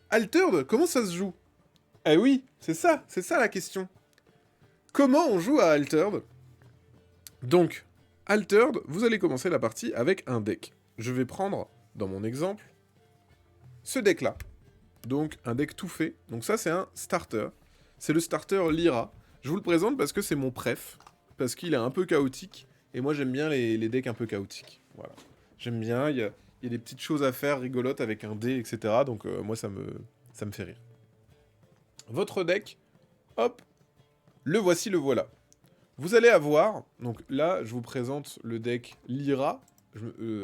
Altered, comment ça se joue? Eh oui, c'est ça la question. Comment on joue à Altered? Donc, Altered, vous allez commencer la partie avec un deck. Je vais prendre, dans mon exemple, ce deck-là. Donc, un deck tout fait. Donc ça, c'est un starter. C'est le starter Lyra. Je vous le présente parce que c'est mon préf. Parce qu'il est un peu chaotique. Et moi, j'aime bien les decks un peu chaotiques. Voilà. J'aime bien, il y a des petites choses à faire rigolotes avec un dé, etc. Donc moi, ça me fait rire. Votre deck, hop, le voici, le voilà. Vous allez avoir, donc là, je vous présente le deck Lyra,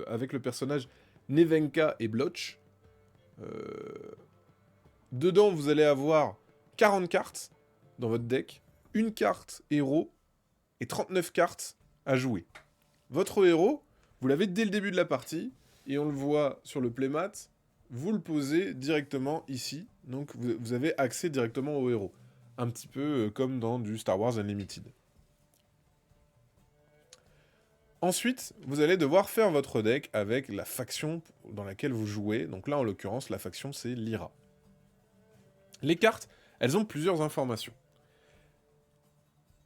avec le personnage Nevenka et Blotch. Euh, Dedans, vous allez avoir 40 cartes dans votre deck, une carte héros et 39 cartes à jouer. Votre héros, vous l'avez dès le début de la partie, et on le voit sur le playmat, vous le posez directement ici, donc vous avez accès directement au héros. Un petit peu comme dans du Star Wars Unlimited. Ensuite, vous allez devoir faire votre deck avec la faction dans laquelle vous jouez. Donc là, en l'occurrence, la faction, c'est Lyra. Les cartes, elles ont plusieurs informations.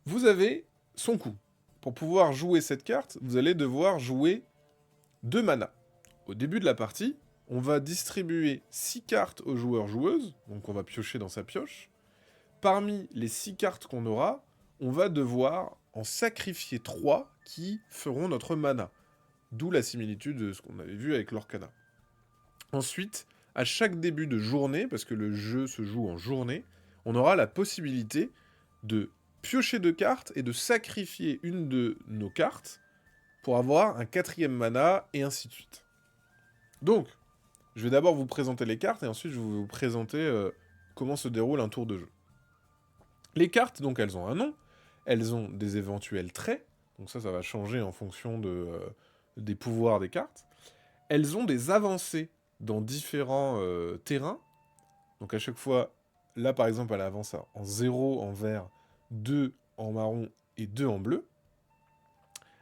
Vous avez son coût. Pour pouvoir jouer cette carte, vous allez devoir jouer 2 mana. Au début de la partie, on va distribuer 6 cartes aux joueurs-joueuses, donc on va piocher dans sa pioche. Parmi les 6 cartes qu'on aura, on va devoir en sacrifier 3 qui feront notre mana. D'où la similitude de ce qu'on avait vu avec l'Orcana. Ensuite, à chaque début de journée, parce que le jeu se joue en journée, on aura la possibilité de piocher 2 cartes et de sacrifier une de nos cartes pour avoir un 4e mana, et ainsi de suite. Donc, je vais d'abord vous présenter les cartes, et ensuite je vais vous présenter comment se déroule un tour de jeu. Les cartes, donc, elles ont un nom, elles ont des éventuels traits, donc ça va changer en fonction des pouvoirs des cartes. Elles ont des avancées dans différents terrains, donc à chaque fois, là par exemple, elle avance en 0 en vert, 2 en marron et 2 en bleu.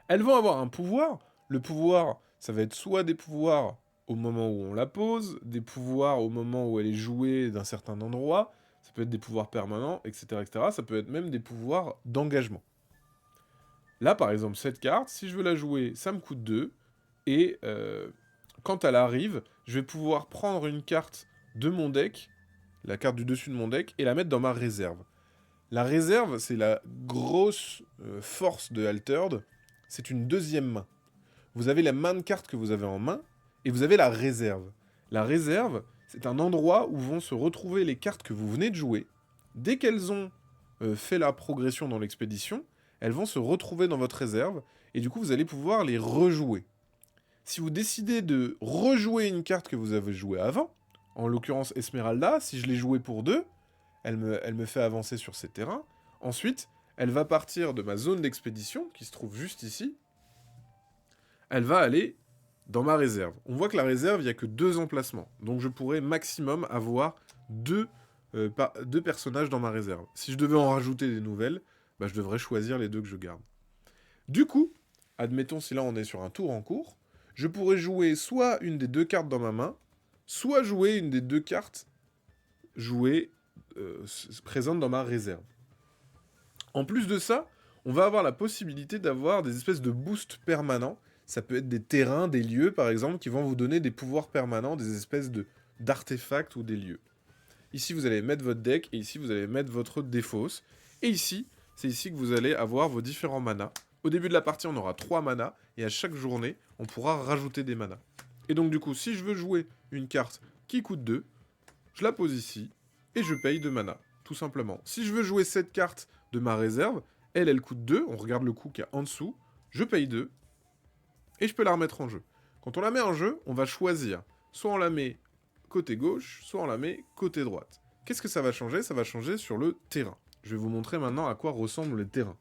Elles vont avoir un pouvoir. Le pouvoir, ça va être soit des pouvoirs au moment où on la pose, des pouvoirs au moment où elle est jouée d'un certain endroit, ça peut être des pouvoirs permanents, etc., etc. Ça peut être même des pouvoirs d'engagement. Là, par exemple, cette carte, si je veux la jouer, ça me coûte 2, et quand elle arrive, je vais pouvoir prendre une carte de mon deck, la carte du dessus de mon deck, et la mettre dans ma réserve. La réserve, c'est la grosse force de Altered, c'est une deuxième main. Vous avez la main de cartes que vous avez en main, et vous avez la réserve. La réserve, c'est un endroit où vont se retrouver les cartes que vous venez de jouer. Dès qu'elles ont fait la progression dans l'expédition, elles vont se retrouver dans votre réserve, et du coup vous allez pouvoir les rejouer. Si vous décidez de rejouer une carte que vous avez jouée avant, en l'occurrence Esmeralda, si je l'ai jouée pour 2, elle me fait avancer sur ces terrains. Ensuite, elle va partir de ma zone d'expédition, qui se trouve juste ici. Elle va aller dans ma réserve. On voit que la réserve, il n'y a que 2 emplacements. Donc je pourrais maximum avoir 2 personnages dans ma réserve. Si je devais en rajouter des nouvelles, bah, je devrais choisir les 2 que je garde. Du coup, admettons si là on est sur un tour en cours, je pourrais jouer soit une des 2 cartes dans ma main, soit jouer une des 2 cartes jouées présentes dans ma réserve. En plus de ça, on va avoir la possibilité d'avoir des espèces de boosts permanents. Ça peut être des terrains, des lieux par exemple, qui vont vous donner des pouvoirs permanents, des espèces d'artefacts ou des lieux. Ici, vous allez mettre votre deck, et ici, vous allez mettre votre défausse. Et ici, c'est ici que vous allez avoir vos différents manas. Au début de la partie, on aura 3 manas, et à chaque journée, on pourra rajouter des manas. Et donc du coup, si je veux jouer une carte qui coûte 2, je la pose ici, et je paye 2 manas, tout simplement. Si je veux jouer cette carte de ma réserve, elle coûte 2, on regarde le coût qu'il y a en dessous, je paye 2, et je peux la remettre en jeu. Quand on la met en jeu, on va choisir, soit on la met côté gauche, soit on la met côté droite. Qu'est-ce que ça va changer? Ça va changer sur le terrain. Je vais vous montrer maintenant à quoi ressemble le terrain.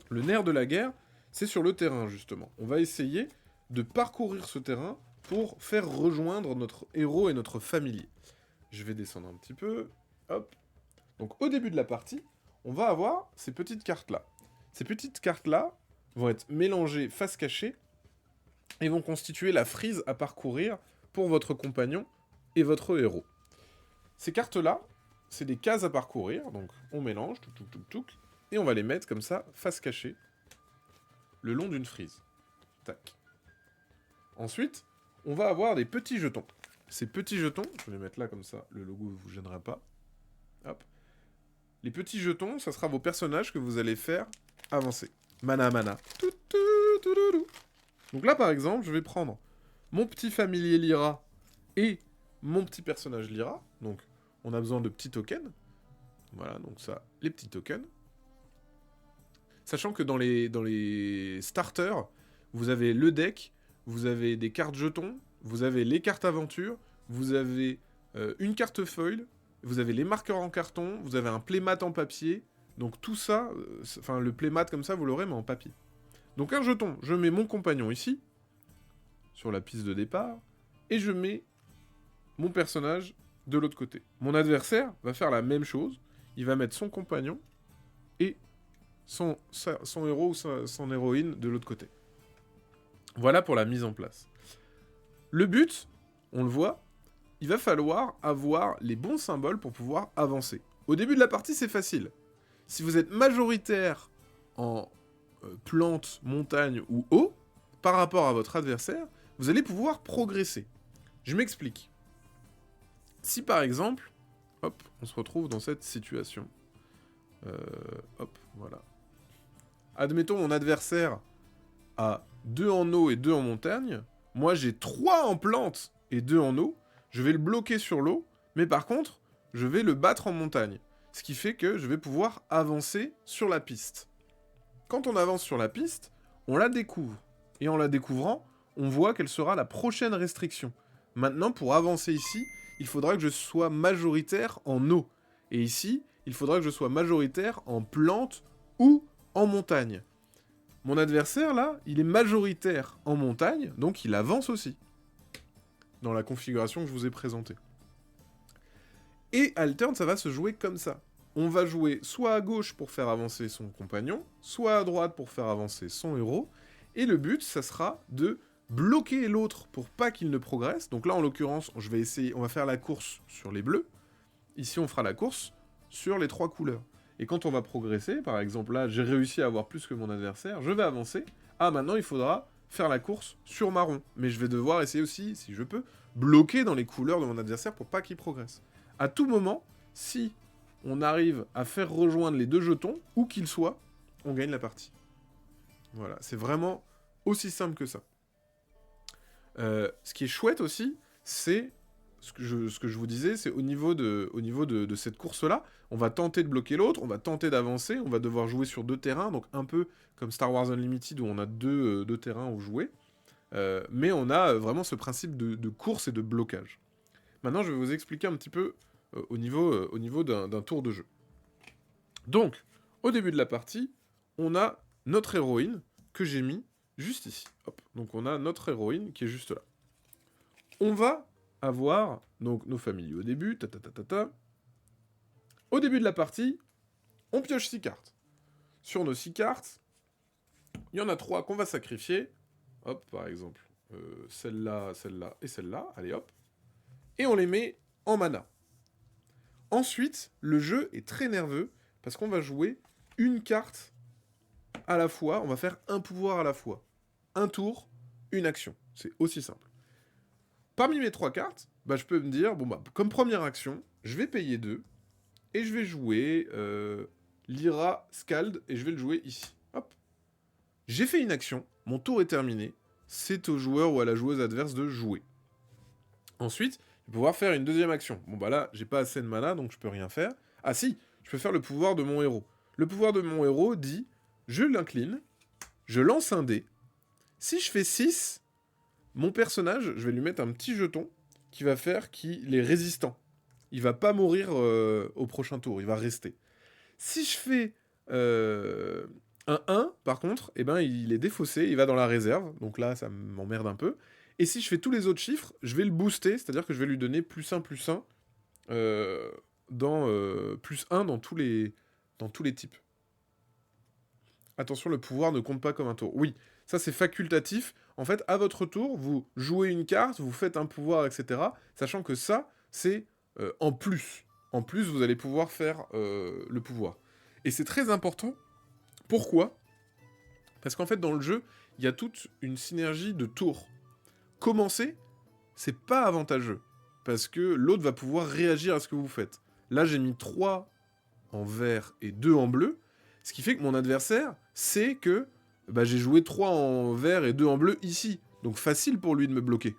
Le nerf de la guerre, c'est sur le terrain, justement. On va essayer de parcourir ce terrain pour faire rejoindre notre héros et notre familier. Je vais descendre un petit peu. Hop. Donc au début de la partie, on va avoir ces petites cartes-là. Ces petites cartes-là vont être mélangées face cachée et vont constituer la frise à parcourir pour votre compagnon et votre héros. Ces cartes-là, c'est des cases à parcourir, donc on mélange, et on va les mettre comme ça, face cachée, le long d'une frise. Tac. Ensuite, on va avoir des petits jetons. Ces petits jetons, je vais les mettre là comme ça, le logo ne vous gênera pas. Hop. Les petits jetons, ça sera vos personnages que vous allez faire avancer. Mana mana. Donc là, par exemple, je vais prendre mon petit familier Lyra et mon petit personnage Lyra. Donc, on a besoin de petits tokens. Voilà, donc ça, les petits tokens. Sachant que dans les starters, vous avez le deck, vous avez des cartes jetons, vous avez les cartes aventure, vous avez une carte foil, vous avez les marqueurs en carton, vous avez un playmat en papier. Donc tout ça, enfin le playmat comme ça, vous l'aurez mais en papier. Donc un jeton, je mets mon compagnon ici, sur la piste de départ, et je mets mon personnage de l'autre côté. Mon adversaire va faire la même chose, il va mettre son compagnon et son héros ou son héroïne de l'autre côté. Voilà pour la mise en place. Le but, on le voit, il va falloir avoir les bons symboles pour pouvoir avancer. Au début de la partie, c'est facile. Si vous êtes majoritaire en plante, montagne ou eau, par rapport à votre adversaire, vous allez pouvoir progresser. Je m'explique. Si par exemple, hop, on se retrouve dans cette situation. Hop, voilà. Admettons mon adversaire a 2 en eau et 2 en montagne. Moi j'ai 3 en plante et 2 en eau. Je vais le bloquer sur l'eau, mais par contre, je vais le battre en montagne. Ce qui fait que je vais pouvoir avancer sur la piste. Quand on avance sur la piste, on la découvre. Et en la découvrant, on voit quelle sera la prochaine restriction. Maintenant, pour avancer ici, il faudra que je sois majoritaire en eau. Et ici, il faudra que je sois majoritaire en plante ou en montagne. Mon adversaire, là, il est majoritaire en montagne, donc il avance aussi. Dans la configuration que je vous ai présentée. Et Altern, ça va se jouer comme ça. On va jouer soit à gauche pour faire avancer son compagnon, soit à droite pour faire avancer son héros, et le but, ça sera de bloquer l'autre pour pas qu'il ne progresse. Donc là, en l'occurrence, je vais essayer, on va faire la course sur les bleus. Ici, on fera la course sur les 3 couleurs. Et quand on va progresser, par exemple là, j'ai réussi à avoir plus que mon adversaire, je vais avancer. Ah, maintenant, il faudra faire la course sur marron. Mais je vais devoir essayer aussi, si je peux, bloquer dans les couleurs de mon adversaire pour pas qu'il progresse. À tout moment, si on arrive à faire rejoindre les 2 jetons, où qu'ils soient, on gagne la partie. Voilà, c'est vraiment aussi simple que ça. Ce qui est chouette aussi, c'est ce que je vous disais, c'est au niveau de cette course-là, on va tenter de bloquer l'autre, on va tenter d'avancer, on va devoir jouer sur 2 terrains, donc un peu comme Star Wars Unlimited où on a deux terrains où jouer, mais on a vraiment ce principe de course et de blocage. Maintenant, je vais vous expliquer un petit peu au niveau d'un tour de jeu. Donc, au début de la partie, on a notre héroïne que j'ai mis juste ici. Hop. Donc on a notre héroïne qui est juste là. On va avoir donc nos familles au début. Au début de la partie, on pioche 6 cartes. Sur nos 6 cartes, il y en a 3 qu'on va sacrifier. Hop, par exemple, celle-là, celle-là et celle-là. Allez, hop. Et on les met en mana. Ensuite, le jeu est très nerveux parce qu'on va jouer une carte à la fois. On va faire un pouvoir à la fois. Un tour, une action. C'est aussi simple. Parmi mes 3 cartes, bah, je peux me dire, bon bah, comme première action, je vais payer 2, et je vais jouer Lyra Scald, et je vais le jouer ici. Hop. J'ai fait une action, mon tour est terminé, c'est au joueur ou à la joueuse adverse de jouer. Ensuite, je vais pouvoir faire une deuxième action. Bon bah là, j'ai pas assez de mana, donc je peux rien faire. Ah si, je peux faire le pouvoir de mon héros. Le pouvoir de mon héros dit, je l'incline, je lance un dé. Si je fais 6, mon personnage, je vais lui mettre un petit jeton qui va faire qu'il est résistant. Il va pas mourir au prochain tour, il va rester. Si je fais un 1, par contre, eh ben, il est défaussé, il va dans la réserve. Donc là, ça m'emmerde un peu. Et si je fais tous les autres chiffres, je vais le booster, c'est-à-dire que je vais lui donner +1, +1, +1 dans tous les types. Attention, le pouvoir ne compte pas comme un tour. Oui, ça c'est facultatif. En fait, à votre tour, vous jouez une carte, vous faites un pouvoir, etc. Sachant que ça, c'est en plus. En plus, vous allez pouvoir faire le pouvoir. Et c'est très important. Pourquoi? Parce qu'en fait, dans le jeu, il y a toute une synergie de tours. Commencer, c'est pas avantageux. Parce que l'autre va pouvoir réagir à ce que vous faites. Là, j'ai mis 3 en vert et 2 en bleu. Ce qui fait que mon adversaire sait que bah, j'ai joué 3 en vert et 2 en bleu ici. Donc facile pour lui de me bloquer.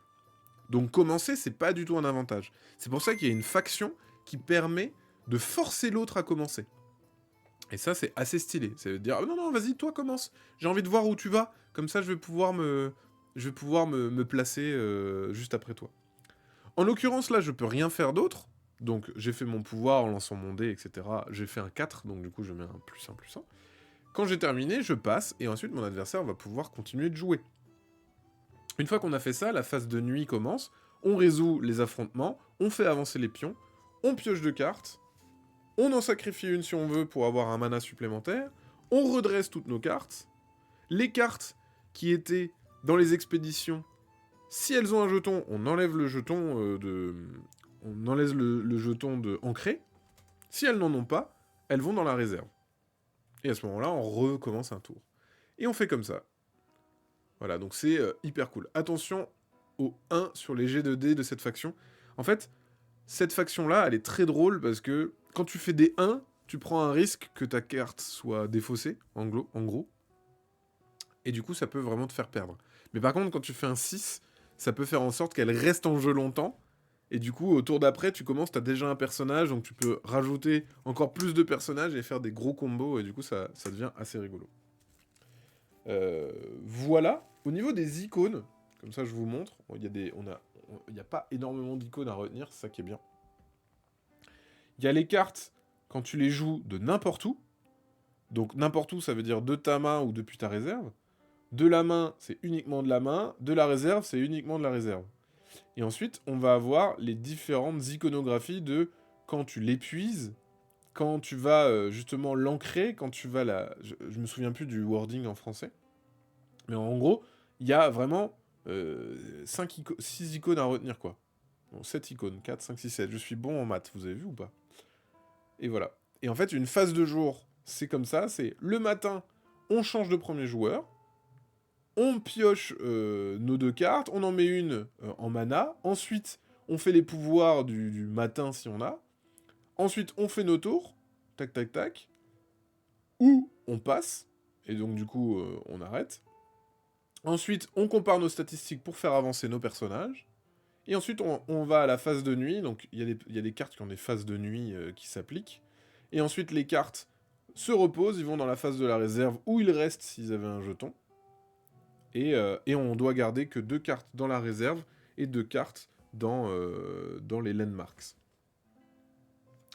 Donc commencer, c'est pas du tout un avantage. C'est pour ça qu'il y a une faction qui permet de forcer l'autre à commencer. Et ça, c'est assez stylé. C'est de dire, ah, non, non, vas-y, toi, commence. J'ai envie de voir où tu vas. Comme ça, je vais pouvoir me placer juste après toi. En l'occurrence, là, je peux rien faire d'autre. Donc, j'ai fait mon pouvoir en lançant mon dé, etc. J'ai fait un 4, donc du coup, je mets un plus 1, plus 1. Quand j'ai terminé, je passe, et ensuite, mon adversaire va pouvoir continuer de jouer. Une fois qu'on a fait ça, la phase de nuit commence. On résout les affrontements, on fait avancer les pions, on pioche 2 cartes, on en sacrifie une si on veut pour avoir un mana supplémentaire, on redresse toutes nos cartes. Les cartes qui étaient dans les expéditions, si elles ont un jeton, on enlève le jeton on enlève le jeton de ancré. Si elles n'en ont pas, elles vont dans la réserve. Et à ce moment-là, on recommence un tour. Et on fait comme ça. Voilà, donc c'est hyper cool. Attention au 1 sur les G de dés de cette faction. En fait, cette faction-là, elle est très drôle parce que quand tu fais des 1, tu prends un risque que ta carte soit défaussée, en gros. Et du coup, ça peut vraiment te faire perdre. Mais par contre, quand tu fais un 6, ça peut faire en sorte qu'elle reste en jeu longtemps. Et du coup, au tour d'après, tu commences, t'as déjà un personnage, donc tu peux rajouter encore plus de personnages et faire des gros combos, et du coup, ça devient assez rigolo. Voilà. Au niveau des icônes, comme ça je vous montre, il n'y a pas énormément d'icônes à retenir, c'est ça qui est bien. Il y a les cartes, quand tu les joues de n'importe où, donc n'importe où, ça veut dire de ta main ou depuis ta réserve. De la main, c'est uniquement de la main. De la réserve, c'est uniquement de la réserve. Et ensuite, on va avoir les différentes iconographies de quand tu l'épuises, quand tu vas justement l'ancrer, quand tu vas la... Je me souviens plus du wording en français. Mais en gros, il y a vraiment 6 icônes à retenir, quoi. Bon, 7 icônes, 4, 5, 6, 7. Je suis bon en maths, vous avez vu ou pas? Et voilà. Et en fait, une phase de jour, c'est comme ça, c'est le matin, on change de premier joueur, on pioche nos 2 cartes, on en met une en mana, ensuite on fait les pouvoirs du matin si on a, ensuite on fait nos tours, tac tac tac, ou on passe, et donc du coup on arrête, ensuite on compare nos statistiques pour faire avancer nos personnages, et ensuite on va à la phase de nuit, donc il y a des cartes qui ont des phases de nuit qui s'appliquent, et ensuite les cartes se reposent, ils vont dans la phase de la réserve où ils restent s'ils avaient un jeton, et on doit garder que 2 cartes dans la réserve et 2 cartes dans les landmarks.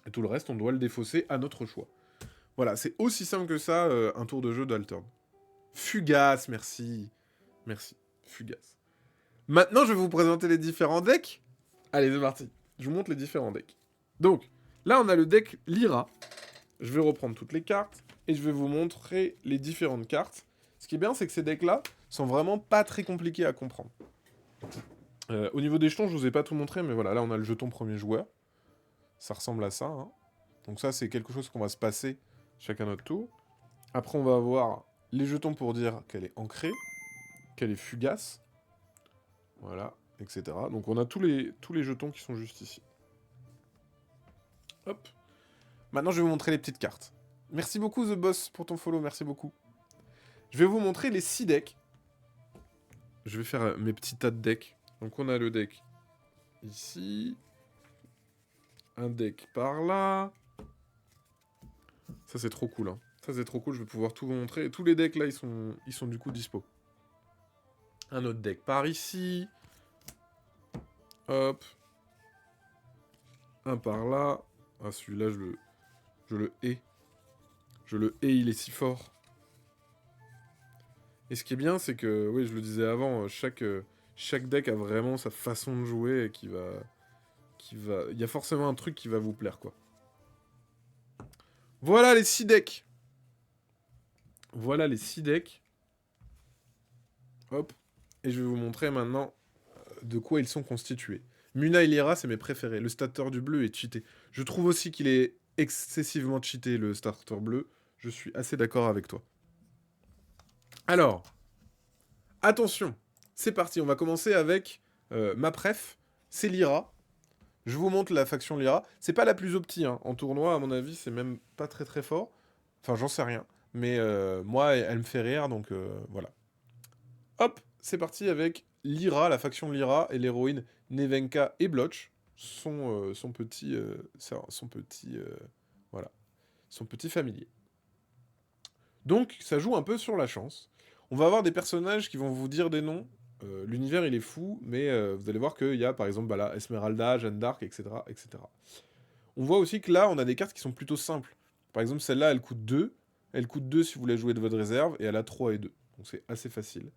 Et tout le reste, on doit le défausser à notre choix. Voilà, c'est aussi simple que ça, un tour de jeu d'Altern. Fugace, merci. Merci, Fugace. Maintenant, je vais vous présenter les différents decks. Allez, c'est parti. Je vous montre les différents decks. Donc, là, on a le deck Lyra. Je vais reprendre toutes les cartes et je vais vous montrer les différentes cartes. Ce qui est bien, c'est que ces decks-là sont vraiment pas très compliqués à comprendre. Au niveau des jetons, je vous ai pas tout montré, mais voilà, là on a le jeton premier joueur. Ça ressemble à ça. Hein. Donc ça, c'est quelque chose qu'on va se passer chacun notre tour. Après, on va avoir les jetons pour dire qu'elle est ancrée, qu'elle est fugace. Voilà, etc. Donc on a tous les jetons qui sont juste ici. Hop. Maintenant, je vais vous montrer les petites cartes. Merci beaucoup, The Boss, pour ton follow, merci beaucoup. Je vais vous montrer les 6 decks. Je vais faire mes petits tas de decks. Donc on a le deck ici. Un deck par là. Ça c'est trop cool. Hein. Ça c'est trop cool, je vais pouvoir tout vous montrer. Et tous les decks là, ils sont du coup dispo. Un autre deck par ici. Hop. Un par là. Ah celui-là, je le hais. Je le hais, il est si fort. Et ce qui est bien, c'est que, oui, je le disais avant, chaque deck a vraiment sa façon de jouer et il y a forcément un truc qui va vous plaire, quoi. Voilà les 6 decks. Voilà les 6 decks. Hop. Et je vais vous montrer maintenant de quoi ils sont constitués. Muna et Lyra, c'est mes préférés. Le starter du bleu est cheaté. Je trouve aussi qu'il est excessivement cheaté, le starter bleu. Je suis assez d'accord avec toi. Alors, attention, c'est parti. On va commencer avec ma préf. C'est Lyra. Je vous montre la faction Lyra. C'est pas la plus opti, hein. En tournoi, à mon avis, c'est même pas très très fort. Enfin, j'en sais rien. Mais moi, elle me fait rire, donc voilà. Hop, c'est parti avec Lyra, la faction Lyra, et l'héroïne Nevenka et Blotch. Son petit... voilà. Son petit familier. Donc, ça joue un peu sur la chance. On va avoir des personnages qui vont vous dire des noms. L'univers, il est fou, mais vous allez voir qu'il y a, par exemple, bah là, Esmeralda, Jeanne d'Arc, etc., etc. On voit aussi que là, on a des cartes qui sont plutôt simples. Par exemple, celle-là, elle coûte 2. Elle coûte 2 si vous la jouez de votre réserve, et elle a 3 et 2. Donc c'est assez facile.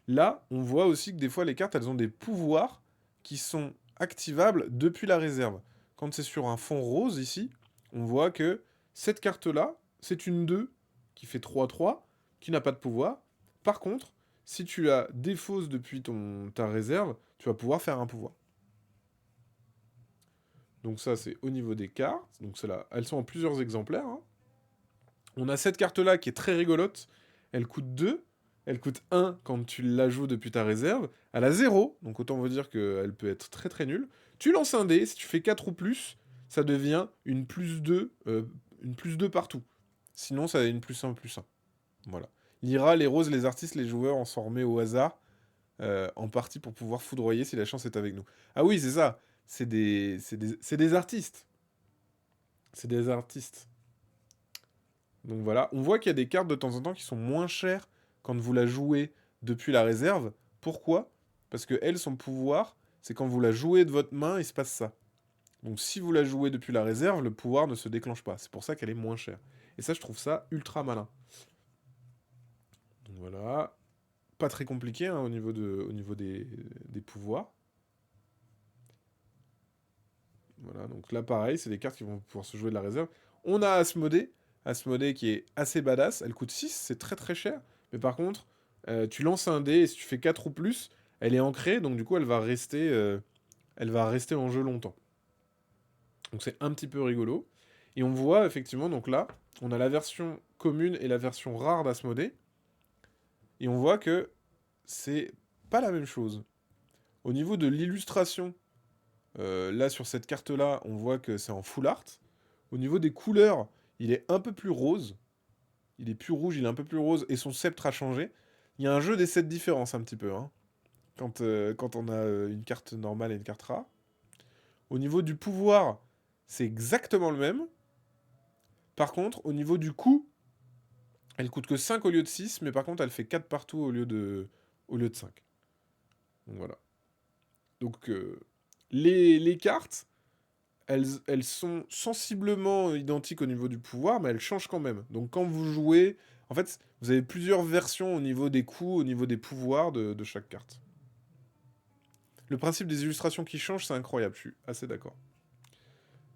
Là, on voit aussi que des fois, les cartes, elles ont des pouvoirs qui sont activables depuis la réserve. Quand c'est sur un fond rose, ici, on voit que cette carte-là, c'est une 2 qui fait 3-3, qui n'a pas de pouvoir. Par contre, si tu la défausses depuis ta réserve, tu vas pouvoir faire un pouvoir. Donc ça, c'est au niveau des cartes. Donc celles-là, elles sont en plusieurs exemplaires, hein. On a cette carte-là qui est très rigolote. Elle coûte 2. Elle coûte 1 quand tu la joues depuis ta réserve. Elle a 0, donc autant vous dire qu'elle peut être très très nulle. Tu lances un dé, si tu fais 4 ou plus, ça devient une plus 2 partout. Sinon, ça a une plus 1, plus 1. Voilà. Lyra, les roses, les artistes, les joueurs, on s'en remet au hasard, en partie pour pouvoir foudroyer si la chance est avec nous. Ah oui, c'est ça. C'est des artistes. C'est des artistes. Donc voilà, on voit qu'il y a des cartes de temps en temps qui sont moins chères quand vous la jouez depuis la réserve. Pourquoi? Parce que elle, son pouvoir, c'est quand vous la jouez de votre main, il se passe ça. Donc si vous la jouez depuis la réserve, le pouvoir ne se déclenche pas. C'est pour ça qu'elle est moins chère. Et ça, je trouve ça ultra malin. Donc voilà. Pas très compliqué hein, au niveau des pouvoirs. Voilà, donc là pareil, c'est des cartes qui vont pouvoir se jouer de la réserve. On a Asmodée. Asmodée qui est assez badass. Elle coûte 6, c'est très très cher. Mais par contre, tu lances un dé et si tu fais 4 ou plus, elle est ancrée, donc du coup elle va rester en jeu longtemps. Donc c'est un petit peu rigolo. Et on voit effectivement, donc là, on a la version commune et la version rare d'Asmodée. Et on voit que c'est pas la même chose. Au niveau de l'illustration, là sur cette carte-là, on voit que c'est en full art. Au niveau des couleurs, il est un peu plus rose. Il est plus rouge, il est un peu plus rose, et son sceptre a changé. Il y a un jeu des 7 différences un petit peu, hein, quand on a une carte normale et une carte rare. Au niveau du pouvoir, c'est exactement le même. Par contre, au niveau du coût, elle coûte que 5 au lieu de 6, mais par contre, elle fait 4 partout au lieu de 5. Donc voilà. Donc, les cartes, elles sont sensiblement identiques au niveau du pouvoir, mais elles changent quand même. Donc quand vous jouez, en fait, vous avez plusieurs versions au niveau des coups, au niveau des pouvoirs de chaque carte. Le principe des illustrations qui changent, c'est incroyable, je suis assez d'accord.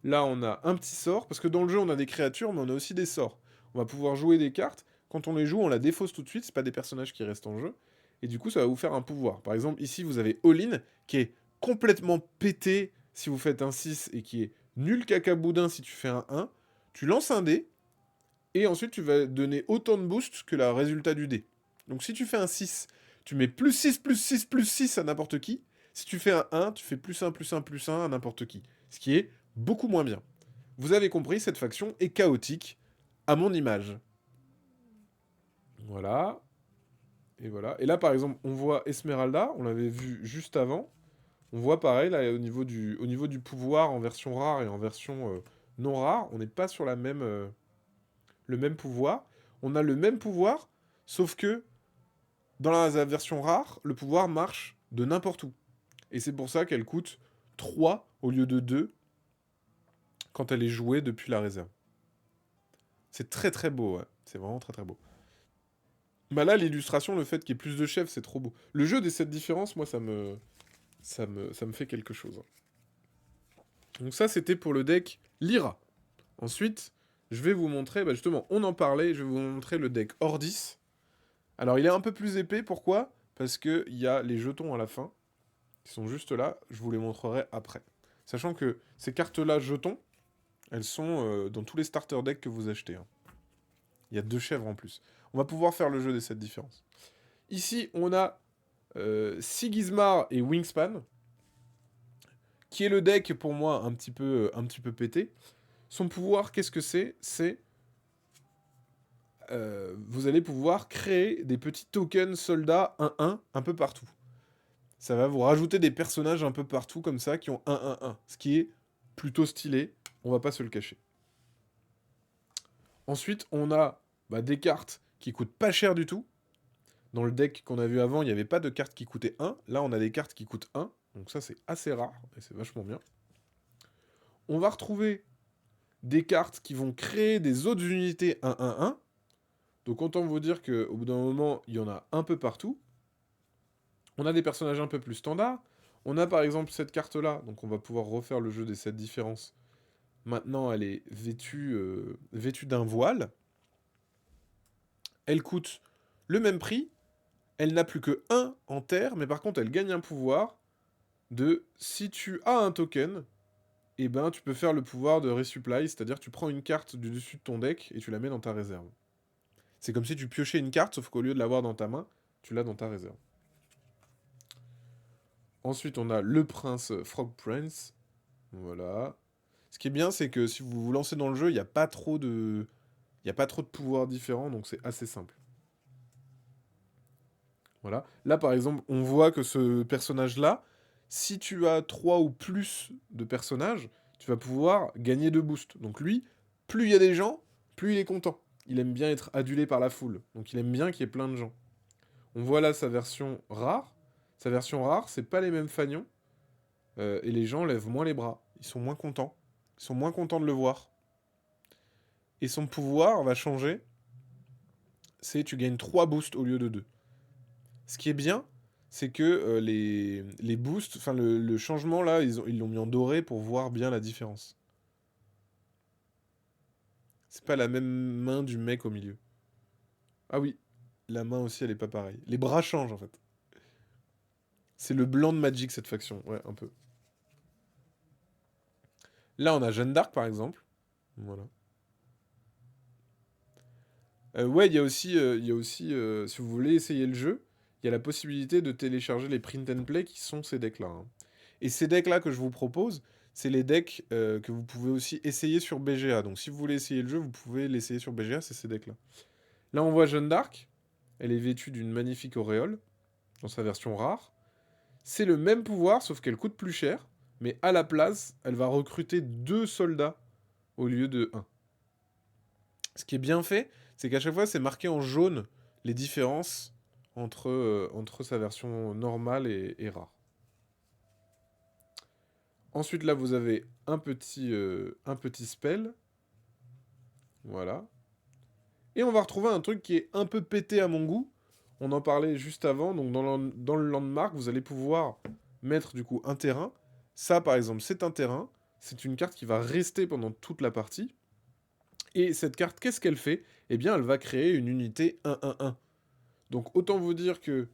Là, on a un petit sort, parce que dans le jeu, on a des créatures, mais on a aussi des sorts. On va pouvoir jouer des cartes. Quand on les joue, on la défausse tout de suite, c'est pas des personnages qui restent en jeu. Et du coup, ça va vous faire un pouvoir. Par exemple, ici, vous avez All-in, qui est complètement pété si vous faites un 6 et qui est nul cacaboudin si tu fais un 1. Tu lances un dé, et ensuite tu vas donner autant de boost que le résultat du dé. Donc si tu fais un 6, tu mets plus 6, plus 6, plus 6 à n'importe qui. Si tu fais un 1, tu fais plus 1, plus 1, plus 1 à n'importe qui. Ce qui est beaucoup moins bien. Vous avez compris, cette faction est chaotique, à mon image. Voilà. Et voilà. Et là, par exemple, on voit Esmeralda, on l'avait vu juste avant. On voit pareil, là, au niveau du pouvoir en version rare et en version non rare, on n'est pas sur le même pouvoir. On a le même pouvoir, sauf que dans la version rare, le pouvoir marche de n'importe où. Et c'est pour ça qu'elle coûte 3 au lieu de 2 quand elle est jouée depuis la réserve. C'est très très beau, ouais. C'est vraiment très très beau. Bah là, l'illustration, le fait qu'il y ait plus de chefs, c'est trop beau. Le jeu des 7 différences, moi, ça me fait quelque chose. Donc ça, c'était pour le deck Lyra. Ensuite, je vais vous montrer, bah justement, on en parlait, je vais vous montrer le deck Ordis. Alors, il est un peu plus épais, pourquoi? Parce qu'il y a les jetons à la fin, qui sont juste là, je vous les montrerai après. Sachant que ces cartes-là, jetons, elles sont dans tous les starter decks que vous achetez. Hein. Il y a 2 chèvres en plus. On va pouvoir faire le jeu des 7 différences. Ici, on a Sigismar et Wingspan, qui est le deck pour moi un petit peu pété. Son pouvoir, qu'est-ce que c'est? C'est vous allez pouvoir créer des petits tokens soldats 1-1 un peu partout. Ça va vous rajouter des personnages un peu partout comme ça qui ont 1-1-1, ce qui est plutôt stylé, on va pas se le cacher. Ensuite, on a des cartes qui coûtent pas cher du tout. Dans le deck qu'on a vu avant, il n'y avait pas de cartes qui coûtaient 1. Là, on a des cartes qui coûtent 1. Donc ça, c'est assez rare et c'est vachement bien. On va retrouver des cartes qui vont créer des autres unités 1-1-1. Donc autant vous dire qu'au bout d'un moment, il y en a un peu partout. On a des personnages un peu plus standards. On a par exemple cette carte-là, donc on va pouvoir refaire le jeu des 7 différences. Maintenant, elle est vêtue d'un voile. Elle coûte le même prix. Elle n'a plus que 1 en terre, mais par contre, elle gagne un pouvoir de si tu as un token, eh ben, tu peux faire le pouvoir de resupply, c'est-à-dire tu prends une carte du dessus de ton deck et tu la mets dans ta réserve. C'est comme si tu piochais une carte, sauf qu'au lieu de l'avoir dans ta main, tu l'as dans ta réserve. Ensuite, on a le prince Frog Prince. Voilà. Ce qui est bien, c'est que si vous vous lancez dans le jeu, il n'y a pas trop de... Il n'y a pas trop de pouvoirs différents, donc c'est assez simple. Voilà. Là, par exemple, on voit que ce personnage-là, si tu as 3 ou plus de personnages, tu vas pouvoir gagner de boost. Donc lui, plus il y a des gens, plus il est content. Il aime bien être adulé par la foule. Donc il aime bien qu'il y ait plein de gens. On voit là sa version rare. Sa version rare, c'est pas les mêmes fanions. Et les gens lèvent moins les bras. Ils sont moins contents. Ils sont moins contents de le voir. Et son pouvoir va changer. C'est tu gagnes 3 boosts au lieu de 2. Ce qui est bien, c'est que les boosts, enfin le changement là, ils l'ont mis en doré pour voir bien la différence. C'est pas la même main du mec au milieu. Ah oui, la main aussi elle est pas pareille. Les bras changent en fait. C'est le blanc de Magic cette faction, ouais, un peu. Là on a Jeanne d'Arc par exemple. Voilà. Ouais, il y a aussi, si vous voulez essayer le jeu, il y a la possibilité de télécharger les print and play qui sont ces decks-là. Hein. Et ces decks-là que je vous propose, c'est les decks que vous pouvez aussi essayer sur BGA. Donc si vous voulez essayer le jeu, vous pouvez l'essayer sur BGA, c'est ces decks-là. Là, on voit Jeanne d'Arc. Elle est vêtue d'une magnifique auréole, dans sa version rare. C'est le même pouvoir, sauf qu'elle coûte plus cher. Mais à la place, elle va recruter 2 soldats au lieu de 1. Ce qui est bien fait, c'est qu'à chaque fois, c'est marqué en jaune les différences entre sa version normale et rare. Ensuite, là, vous avez un petit spell. Voilà. Et on va retrouver un truc qui est un peu pété à mon goût. On en parlait juste avant. Donc, dans le landmark, vous allez pouvoir mettre, du coup, un terrain. Ça, par exemple, c'est un terrain. C'est une carte qui va rester pendant toute la partie. Et cette carte, qu'est-ce qu'elle fait? Eh bien, elle va créer une unité 1-1-1. Donc, autant vous dire que,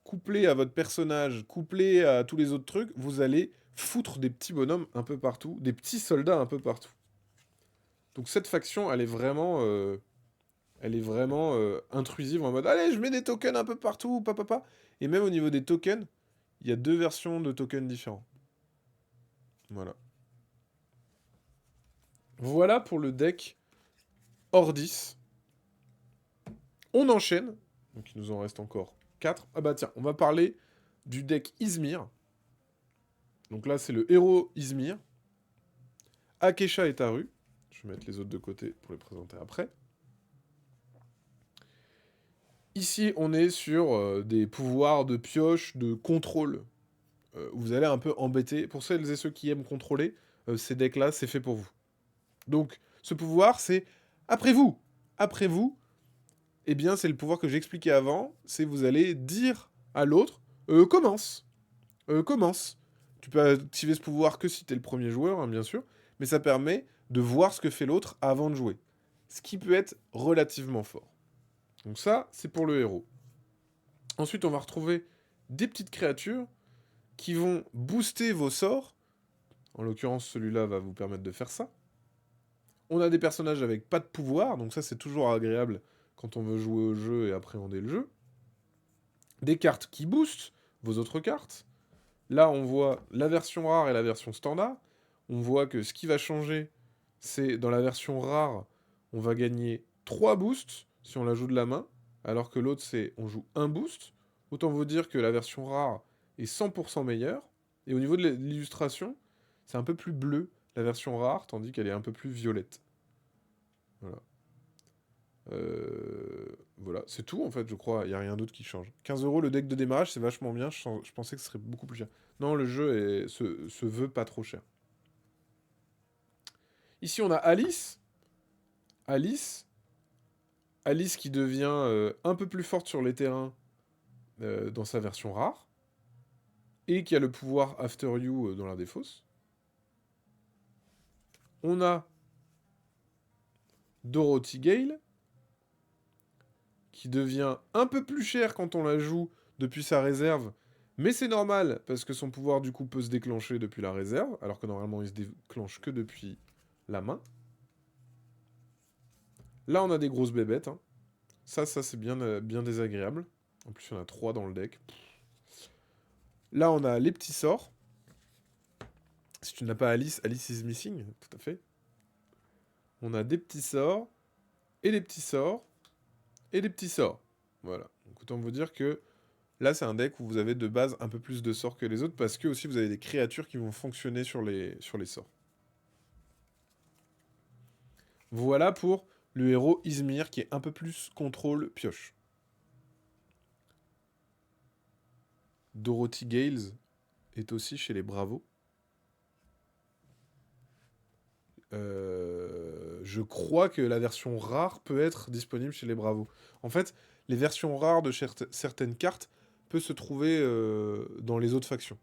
couplé à votre personnage, couplé à tous les autres trucs, vous allez foutre des petits bonhommes un peu partout, des petits soldats un peu partout. Donc cette faction, elle est vraiment intrusive en mode allez, je mets des tokens un peu partout, papa. Et même au niveau des tokens, il y a 2 versions de tokens différents. Voilà. Voilà pour le deck Ordis. On enchaîne. Donc il nous en reste encore 4. Ah bah tiens, on va parler du deck Izmir. Donc là, c'est le héros Izmir. Akesha et Taru. Je vais mettre les autres de côté pour les présenter après. Ici, on est sur des pouvoirs de pioche, de contrôle. Où vous allez un peu embêter. Pour celles et ceux qui aiment contrôler, ces decks-là, c'est fait pour vous. Donc, ce pouvoir, c'est après vous. Après vous, eh bien, c'est le pouvoir que j'expliquais avant. C'est vous allez dire à l'autre commence. Commence. Tu peux activer ce pouvoir que si t'es le premier joueur, hein, bien sûr. Mais ça permet de voir ce que fait l'autre avant de jouer. Ce qui peut être relativement fort. Donc ça, c'est pour le héros. Ensuite, on va retrouver des petites créatures qui vont booster vos sorts. En l'occurrence, celui-là va vous permettre de faire ça. On a des personnages avec pas de pouvoir, donc ça c'est toujours agréable quand on veut jouer au jeu et appréhender le jeu. Des cartes qui boostent vos autres cartes. Là, on voit la version rare et la version standard. On voit que ce qui va changer, c'est dans la version rare, on va gagner 3 boosts si on la joue de la main, alors que l'autre, c'est on joue un boost. Autant vous dire que la version rare est 100% meilleure. Et au niveau de l'illustration, c'est un peu plus bleu, la version rare, tandis qu'elle est un peu plus violette. Voilà. Voilà, c'est tout en fait, je crois. Il n'y a rien d'autre qui change. 15 € le deck de démarrage, c'est vachement bien. Je pensais que ce serait beaucoup plus cher. Non, le jeu se veut pas trop cher. Ici, on a Alice. Alice. Alice qui devient un peu plus forte sur les terrains dans sa version rare. Et qui a le pouvoir After You dans la défausse. On a Dorothy Gale. Qui devient un peu plus cher quand on la joue depuis sa réserve. Mais c'est normal, parce que son pouvoir, du coup, peut se déclencher depuis la réserve, alors que normalement, il se déclenche que depuis la main. Là, on a des grosses bébêtes. Hein. Ça c'est bien désagréable. En plus, il y en a 3 dans le deck. Là, on a les petits sorts. Si tu n'as pas Alice, Alice is missing, tout à fait. On a des petits sorts, et des petits sorts, et des petits sorts. Voilà. Donc, autant vous dire que là, c'est un deck où vous avez de base un peu plus de sorts que les autres, parce que aussi vous avez des créatures qui vont fonctionner sur les sorts. Voilà pour le héros Izmir, qui est un peu plus contrôle pioche. Dorothy Gales est aussi chez les Bravos. Je crois que la version rare peut être disponible chez les Bravos. En fait, les versions rares de certaines cartes peuvent se trouver dans les autres factions.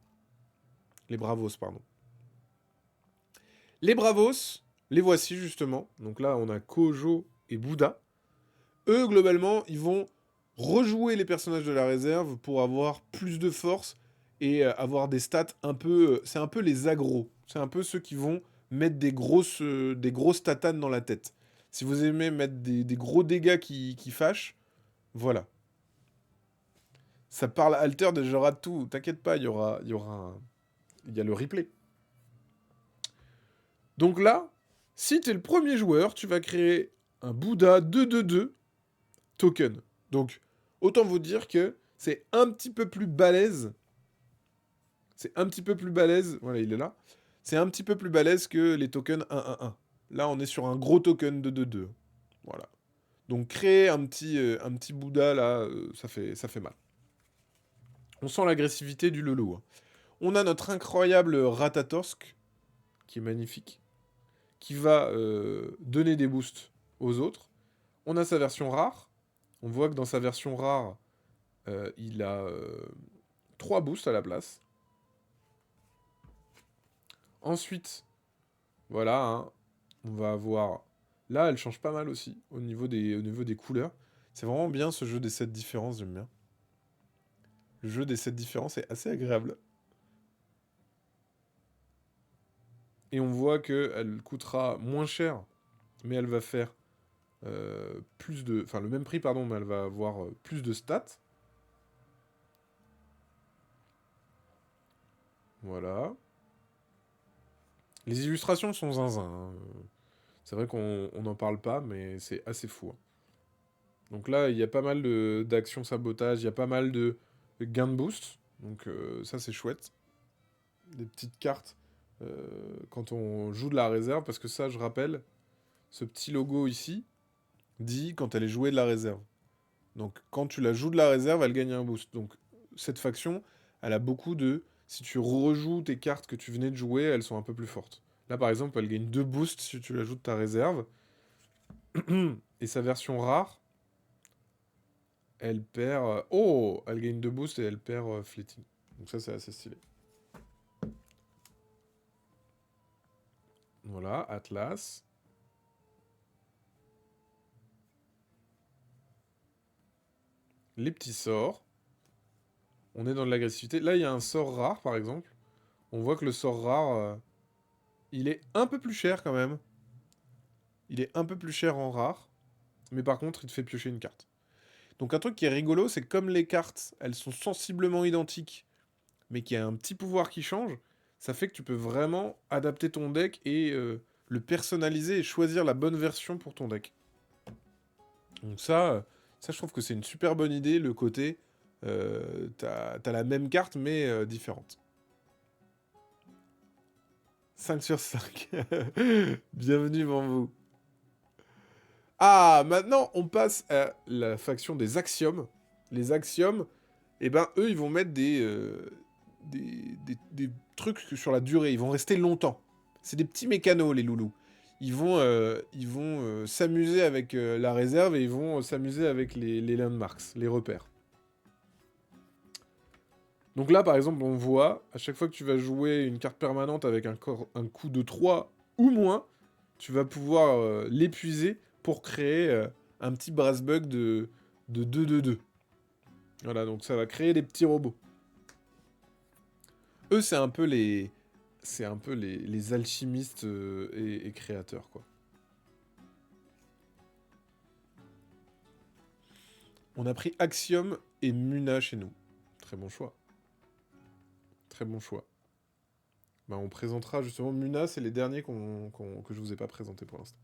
Les Bravos, pardon. Les Bravos, les voici justement. Donc là, on a Kojo et Bouddha. Eux, globalement, ils vont rejouer les personnages de la réserve pour avoir plus de force et avoir des stats un peu... c'est un peu les agros. C'est un peu ceux qui vont mettre des grosses tatanes dans la tête. Si vous aimez mettre des gros dégâts qui fâchent, voilà. Ça parle alter de je rate tout. T'inquiète pas, il y a le replay. Donc là, si t'es le premier joueur, tu vas créer un Bouddha 2-2-2 token. Donc, autant vous dire que c'est un petit peu plus balèze. C'est un petit peu plus balèze. Voilà, il est là. C'est un petit peu plus balèze que les tokens 1-1-1. Là, on est sur un gros token de 2-2. Voilà. Donc, créer un petit Bouddha, là, ça fait mal. On sent l'agressivité du Lolo. Hein. On a notre incroyable Ratatorsk, qui est magnifique, qui va donner des boosts aux autres. On a sa version rare. On voit que dans sa version rare, il a 3 boosts à la place. Ensuite, voilà, hein, on va avoir... Là, elle change pas mal aussi, au niveau des couleurs. C'est vraiment bien ce jeu des 7 différences, j'aime bien. Le jeu des 7 différences est assez agréable. Et on voit qu'elle coûtera moins cher, mais elle va faire plus de... Enfin, le même prix, pardon, mais elle va avoir plus de stats. Voilà. Les illustrations sont zinzin. Hein. C'est vrai qu'on n'en parle pas, mais c'est assez fou. Hein. Donc là, il y a pas mal d'actions sabotage, il y a pas mal de gains de boost. Donc ça, c'est chouette. Des petites cartes quand on joue de la réserve, parce que ça, je rappelle, ce petit logo ici dit quand elle est jouée de la réserve. Donc quand tu la joues de la réserve, elle gagne un boost. Donc cette faction, elle a beaucoup de... Si tu rejoues tes cartes que tu venais de jouer, elles sont un peu plus fortes. Là, par exemple, elle gagne 2 boosts si tu la joues de ta réserve. Et sa version rare, elle perd... Oh, elle gagne 2 boosts et elle perd Fleeting. Donc ça, c'est assez stylé. Voilà, Atlas. Les petits sorts. On est dans de l'agressivité. Là, il y a un sort rare, par exemple. On voit que le sort rare, il est un peu plus cher quand même. Il est un peu plus cher en rare. Mais par contre, il te fait piocher une carte. Donc un truc qui est rigolo, c'est que comme les cartes, elles sont sensiblement identiques, mais qu'il y a un petit pouvoir qui change, ça fait que tu peux vraiment adapter ton deck et le personnaliser et choisir la bonne version pour ton deck. Donc ça je trouve que c'est une super bonne idée, le côté, t'as la même carte mais différente. 5 sur 5. Bienvenue devant vous. Ah, maintenant on passe à la faction des axiomes. Les axiomes, eh ben eux ils vont mettre des trucs sur la durée, ils vont rester longtemps. C'est des petits mécanos les loulous. Ils vont s'amuser avec la réserve et ils vont s'amuser avec les landmarks, les repères. Donc là, par exemple, on voit, à chaque fois que tu vas jouer une carte permanente avec un coût de 3 ou moins, tu vas pouvoir l'épuiser pour créer un petit brass bug de 2-2-2. Voilà, donc ça va créer des petits robots. Eux, c'est un peu les alchimistes et créateurs, quoi. On a pris Axiom et Muna chez nous. Très bon choix. Très bon choix. Bah, on présentera justement Muna, c'est les derniers que je vous ai pas présentés pour l'instant.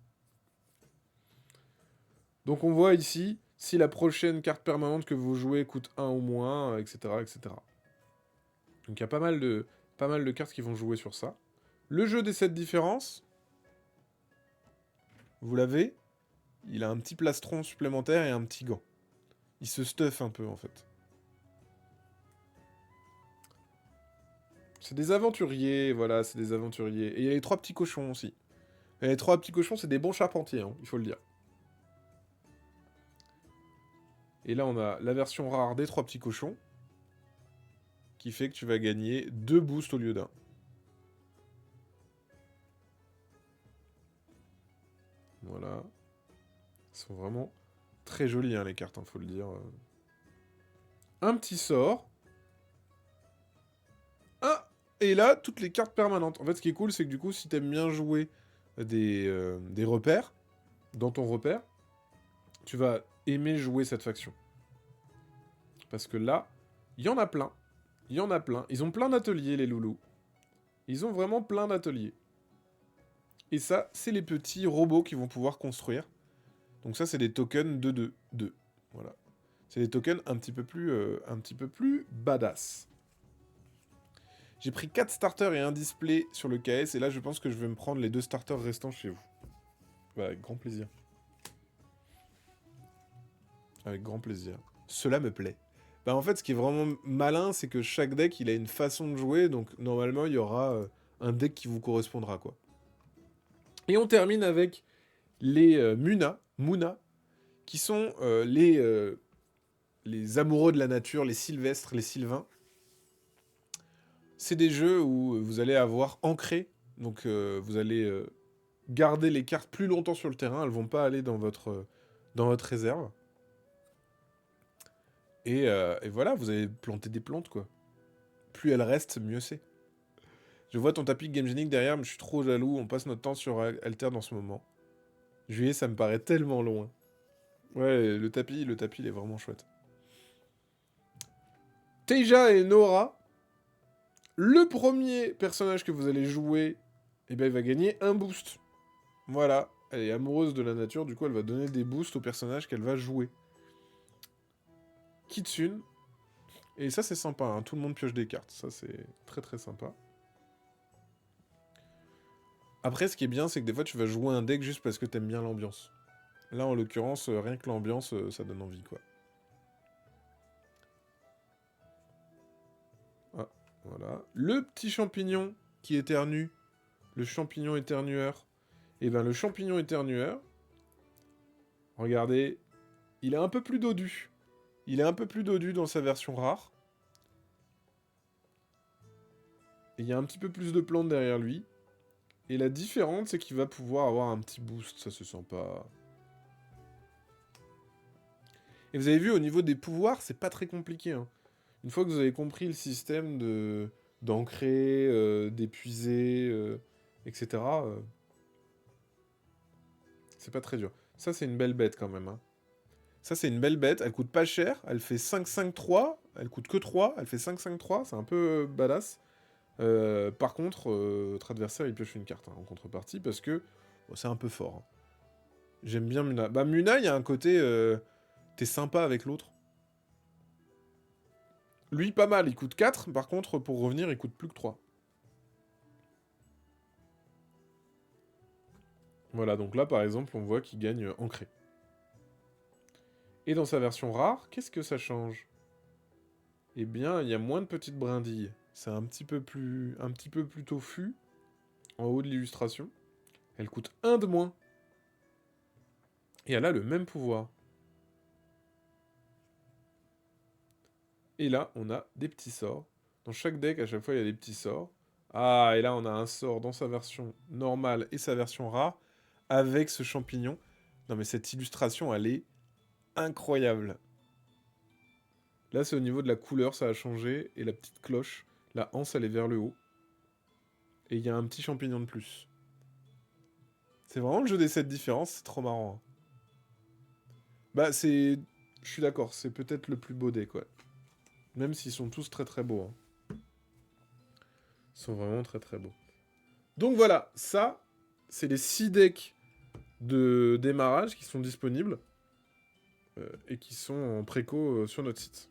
Donc on voit ici, si la prochaine carte permanente que vous jouez coûte 1 ou moins, etc. etc. Donc il y a pas mal de cartes qui vont jouer sur ça. Le jeu des 7 différences, vous l'avez, il a un petit plastron supplémentaire et un petit gant. Il se stuff un peu en fait. C'est des aventuriers, voilà, c'est des aventuriers. Et il y a les 3 petits cochons aussi. Et les 3 petits cochons, c'est des bons charpentiers, hein, il faut le dire. Et là, on a la version rare des 3 petits cochons, qui fait que tu vas gagner 2 boosts au lieu d'un. Voilà. Ils sont vraiment très jolis, hein, les cartes, hein, faut le dire. Un petit sort. Ah, et là, toutes les cartes permanentes. En fait, ce qui est cool, c'est que du coup, si t'aimes bien jouer des repères, dans ton repère, tu vas aimer jouer cette faction. Parce que là, il y en a plein. Il y en a plein. Ils ont plein d'ateliers, les loulous. Ils ont vraiment plein d'ateliers. Et ça, c'est les petits robots qui vont pouvoir construire. Donc ça, c'est des tokens de 2. Voilà. C'est des tokens un petit peu plus badass. J'ai pris 4 starters et un display sur le KS, et là, je pense que je vais me prendre les 2 starters restants chez vous. Bah, avec grand plaisir. Avec grand plaisir. Cela me plaît. Bah, en fait, ce qui est vraiment malin, c'est que chaque deck, il a une façon de jouer, donc normalement, il y aura un deck qui vous correspondra, quoi. Et on termine avec les Muna, qui sont les amoureux de la nature, les sylvestres, les sylvains. C'est des jeux où vous allez avoir ancré, donc vous allez garder les cartes plus longtemps sur le terrain, elles vont pas aller dans votre réserve. Et voilà, vous allez planter des plantes, quoi. Plus elles restent, mieux c'est. Je vois ton tapis Game Genic derrière, mais je suis trop jaloux, on passe notre temps sur Alter dans ce moment. Juillet, ça me paraît tellement loin. Ouais, le tapis, il est vraiment chouette. Teja et Nora, le premier personnage que vous allez jouer, eh ben, il va gagner un boost. Voilà, elle est amoureuse de la nature, du coup elle va donner des boosts au personnage qu'elle va jouer. Kitsune. Et ça c'est sympa, hein. Tout le monde pioche des cartes, ça c'est très très sympa. Après ce qui est bien c'est que des fois tu vas jouer un deck juste parce que t'aimes bien l'ambiance. Là en l'occurrence, rien que l'ambiance, ça donne envie quoi. Ah, voilà. Le petit champignon qui éternue, le champignon éternueur. Et ben le champignon éternueur, regardez, il est un peu plus dodu. Il est un peu plus dodu dans sa version rare. Et il y a un petit peu plus de plantes derrière lui. Et la différence, c'est qu'il va pouvoir avoir un petit boost, ça c'est sympa. Et vous avez vu, au niveau des pouvoirs, c'est pas très compliqué. Hein. Une fois que vous avez compris le système d'ancrer, d'épuiser, etc., c'est pas très dur. Ça, c'est une belle bête quand même, hein. Ça, c'est une belle bête. Elle coûte pas cher. Elle fait 5-5-3. Elle coûte que 3. Elle fait 5-5-3. C'est un peu badass. Par contre, votre adversaire, il pioche une carte hein, en contrepartie parce que bon, c'est un peu fort, hein. J'aime bien Muna. Bah, Muna, il y a un côté... t'es sympa avec l'autre. Lui, pas mal. Il coûte 4. Par contre, pour revenir, il coûte plus que 3. Voilà, donc là, par exemple, on voit qu'il gagne ancré. Et dans sa version rare, qu'est-ce que ça change? Eh bien, il y a moins de petites brindilles. C'est un petit peu plus tofu, en haut de l'illustration. Elle coûte 1 de moins. Et elle a le même pouvoir. Et là, on a des petits sorts. Dans chaque deck, à chaque fois, il y a des petits sorts. Ah, et là, on a un sort dans sa version normale et sa version rare, avec ce champignon. Non, mais cette illustration, elle est incroyable. Là, c'est au niveau de la couleur, ça a changé. Et la petite cloche, la anse, elle est vers le haut. Et il y a un petit champignon de plus. C'est vraiment le jeu des 7 différences, c'est trop marrant, hein. Bah, c'est... Je suis d'accord, c'est peut-être le plus beau deck, ouais. Même s'ils sont tous très très beaux, hein. Ils sont vraiment très très beaux. Donc voilà, ça, c'est les 6 decks de démarrage qui sont disponibles. Et qui sont en préco sur notre site.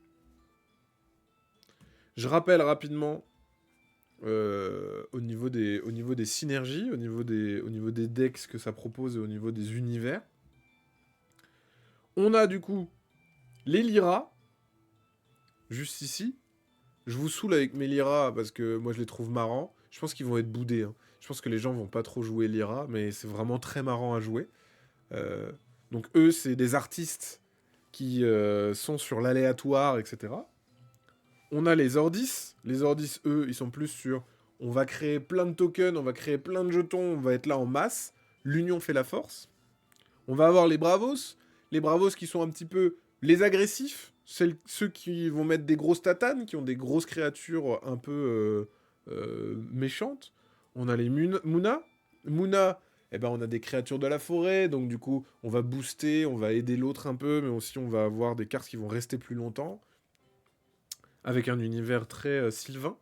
Je rappelle rapidement au niveau des synergies, au niveau des decks ce que ça propose et au niveau des univers. On a du coup les Lyra, juste ici. Je vous saoule avec mes Lyra parce que moi je les trouve marrants. Je pense qu'ils vont être boudés, hein. Je pense que les gens vont pas trop jouer Lyra, mais c'est vraiment très marrant à jouer. Euh, donc eux, c'est des artistes qui sont sur l'aléatoire, etc. On a les Ordis. Les Ordis, eux, ils sont plus sur... On va créer plein de tokens, on va créer plein de jetons, on va être là en masse. L'union fait la force. On va avoir les Bravos. Les Bravos qui sont un petit peu les agressifs. Ceux qui vont mettre des grosses tatanes, qui ont des grosses créatures un peu méchantes. On a les Muna. Muna, eh ben, on a des créatures de la forêt, donc du coup, on va booster, on va aider l'autre un peu, mais aussi on va avoir des cartes qui vont rester plus longtemps avec un univers très sylvain.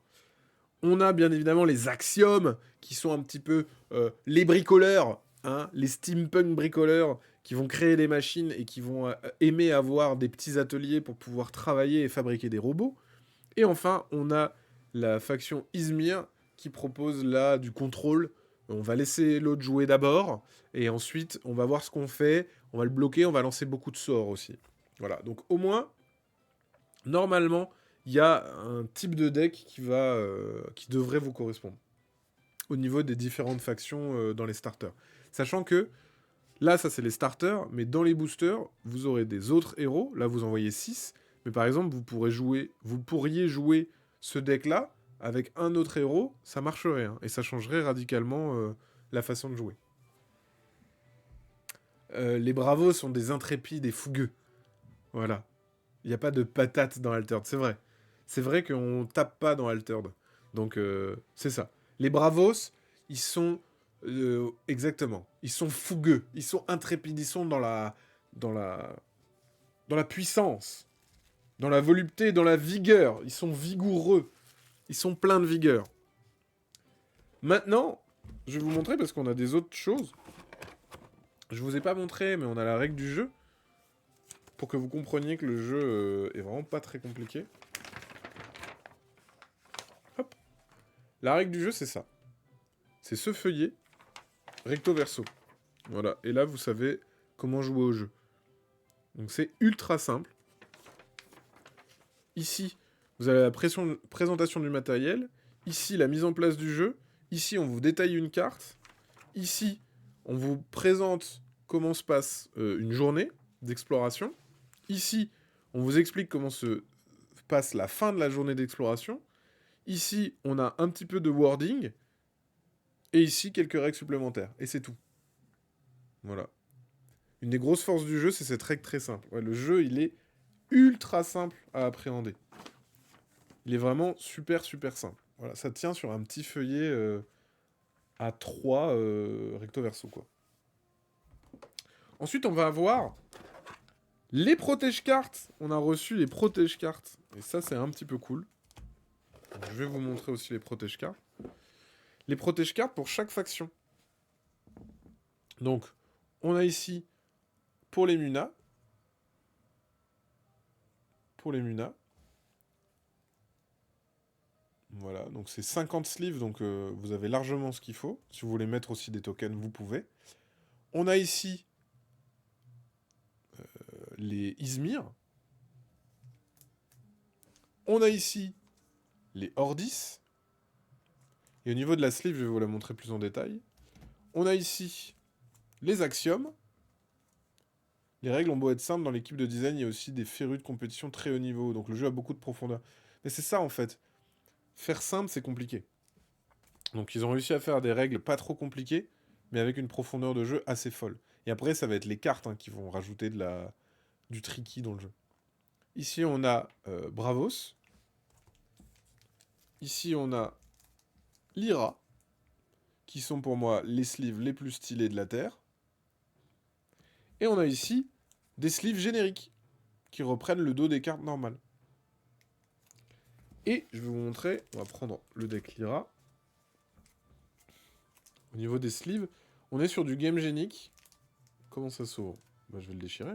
On a bien évidemment les axiomes, qui sont un petit peu les bricoleurs, hein, les steampunk bricoleurs, qui vont créer des machines et qui vont aimer avoir des petits ateliers pour pouvoir travailler et fabriquer des robots. Et enfin, on a la faction Izmir, qui propose là du contrôle. On va laisser l'autre jouer d'abord, et ensuite, on va voir ce qu'on fait, on va le bloquer, on va lancer beaucoup de sorts aussi. Voilà, donc au moins, normalement, il y a un type de deck qui devrait vous correspondre au niveau des différentes factions dans les starters. Sachant que là, ça c'est les starters, mais dans les boosters, vous aurez des autres héros. Là, vous en voyez 6. Mais par exemple, vous pourriez jouer ce deck-là avec un autre héros, ça marcherait, hein, et ça changerait radicalement la façon de jouer. Les bravos sont des intrépides et fougueux. Voilà. Il n'y a pas de patate dans Altered, c'est vrai. C'est vrai qu'on tape pas dans Altered. Donc, c'est ça. Les Bravos, ils sont... exactement. Ils sont fougueux. Ils sont intrépides. Ils sont dans la... dans la puissance. Dans la volupté, dans la vigueur. Ils sont vigoureux. Ils sont pleins de vigueur. Maintenant, je vais vous montrer parce qu'on a des autres choses. Je vous ai pas montré, mais on a la règle du jeu. Pour que vous compreniez que le jeu est vraiment pas très compliqué. Hop. La règle du jeu, c'est ça. C'est ce feuillet, recto verso. Voilà. Et là, vous savez comment jouer au jeu. Donc c'est ultra simple. Ici, vous avez la présentation du matériel. Ici, la mise en place du jeu. Ici, on vous détaille une carte. Ici, on vous présente comment se passe une journée d'exploration. Ici, on vous explique comment se passe la fin de la journée d'exploration. Ici, on a un petit peu de wording. Et ici, quelques règles supplémentaires. Et c'est tout. Voilà. Une des grosses forces du jeu, c'est cette règle très simple. Ouais, le jeu, il est ultra simple à appréhender. Il est vraiment super super simple. Voilà, ça tient sur un petit feuillet à 3 recto verso, quoi. Ensuite, on va avoir les protège-cartes. On a reçu les protège-cartes. Et ça, c'est un petit peu cool. Donc, je vais vous montrer aussi les protège-cartes. Les protège-cartes pour chaque faction. Donc, on a ici, pour les Munas. Pour les Munas. Voilà, donc c'est 50 sleeves, donc vous avez largement ce qu'il faut. Si vous voulez mettre aussi des tokens, vous pouvez. On a ici les Izmir. On a ici les Ordis. Et au niveau de la sleeve, je vais vous la montrer plus en détail. On a ici les Axiomes. Les règles ont beau être simples, dans l'équipe de design, il y a aussi des férus de compétition très haut niveau. Donc le jeu a beaucoup de profondeur. Mais c'est ça en fait. Faire simple, c'est compliqué. Donc ils ont réussi à faire des règles pas trop compliquées, mais avec une profondeur de jeu assez folle. Et après, ça va être les cartes qui vont rajouter du tricky dans le jeu. Ici, on a Bravos. Ici, on a Lyra, qui sont pour moi les sleeves les plus stylés de la Terre. Et on a ici des sleeves génériques, qui reprennent le dos des cartes normales. Et je vais vous montrer, on va prendre le deck Lyra. Au niveau des sleeves, on est sur du Game Genic. Comment ça s'ouvre? Bah, je vais le déchirer.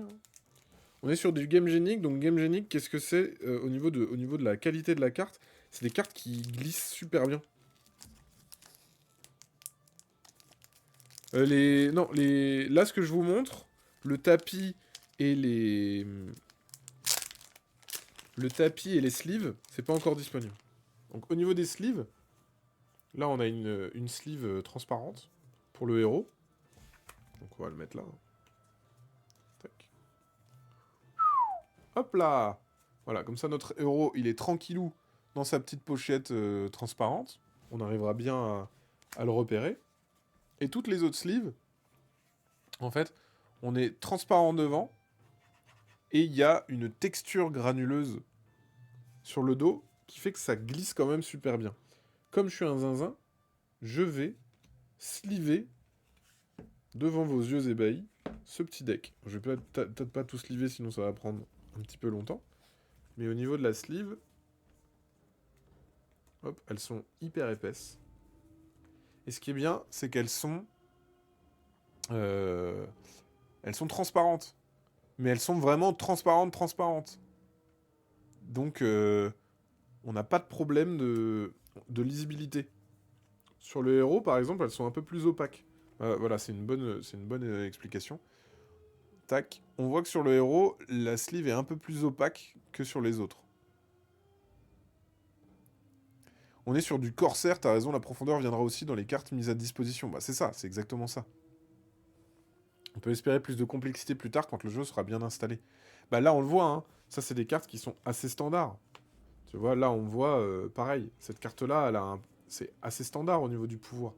On est sur du Game Genic. Donc Game Genic, qu'est-ce que c'est au niveau de la qualité de la carte? C'est des cartes qui glissent super bien. Là, ce que je vous montre, le tapis et les... Le tapis et les sleeves, c'est pas encore disponible. Donc au niveau des sleeves, là on a une sleeve transparente pour le héros. Donc on va le mettre là. Tac. Hop là! Voilà, comme ça notre héros, il est tranquillou dans sa petite pochette transparente. On arrivera bien à le repérer. Et toutes les autres sleeves, en fait, on est transparent devant. Et il y a une texture granuleuse sur le dos qui fait que ça glisse quand même super bien. Comme je suis un zinzin, je vais sliver devant vos yeux ébahis ce petit deck. Je vais peut-être pas tout sliver, sinon ça va prendre un petit peu longtemps. Mais au niveau de la sleeve, hop, elles sont hyper épaisses. Et ce qui est bien, c'est qu'elles sont... elles sont transparentes. Mais elles sont vraiment transparentes. Donc, on n'a pas de problème de lisibilité. Sur le héros, par exemple, elles sont un peu plus opaques. Voilà, c'est une bonne explication. Tac. On voit que sur le héros, la sleeve est un peu plus opaque que sur les autres. On est sur du corsaire, t'as raison, la profondeur viendra aussi dans les cartes mises à disposition. Bah c'est ça, c'est exactement ça. On peut espérer plus de complexité plus tard quand le jeu sera bien installé. Bah là on le voit, hein. Ça c'est des cartes qui sont assez standards. Tu vois, là on voit, pareil, cette carte-là, c'est assez standard au niveau du pouvoir.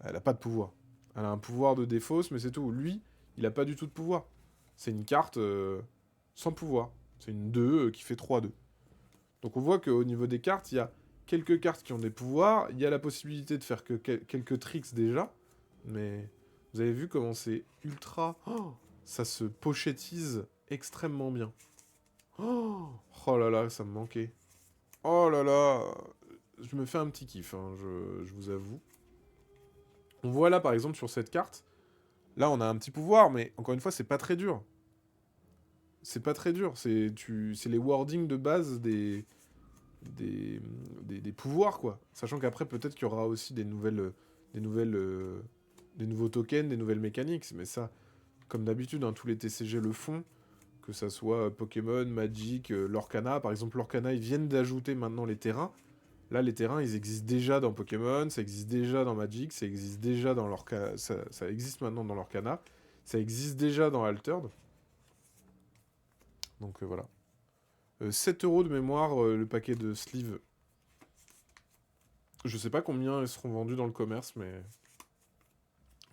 Elle a pas de pouvoir. Elle a un pouvoir de défausse, mais c'est tout. Lui, il a pas du tout de pouvoir. C'est une carte sans pouvoir. C'est une 2 qui fait 3-2. Donc on voit qu'au niveau des cartes, il y a quelques cartes qui ont des pouvoirs. Il y a la possibilité de faire quelques tricks déjà. Mais vous avez vu comment c'est ultra... Oh, ça se pochettise extrêmement bien. Oh, oh là là, ça me manquait. Oh là là. Je me fais un petit kiff, hein, je vous avoue. On voit là, par exemple, sur cette carte, là, on a un petit pouvoir, mais encore une fois, c'est pas très dur. C'est pas très dur. C'est les wordings de base des pouvoirs, quoi. Sachant qu'après, peut-être qu'il y aura aussi des nouveaux tokens, des nouvelles mécaniques. Mais ça, comme d'habitude, hein, tous les TCG le font. Que ça soit Pokémon, Magic, l'Orcana. Par exemple, l'Orcana, ils viennent d'ajouter maintenant les terrains. Là, les terrains, ils existent déjà dans Pokémon, ça existe déjà dans Magic, ça existe déjà dans l'Orcana, ça existe maintenant dans l'Orcana, ça existe déjà dans Altered. Donc voilà. 7 € de mémoire, le paquet de sleeves. Je sais pas combien ils seront vendus dans le commerce, mais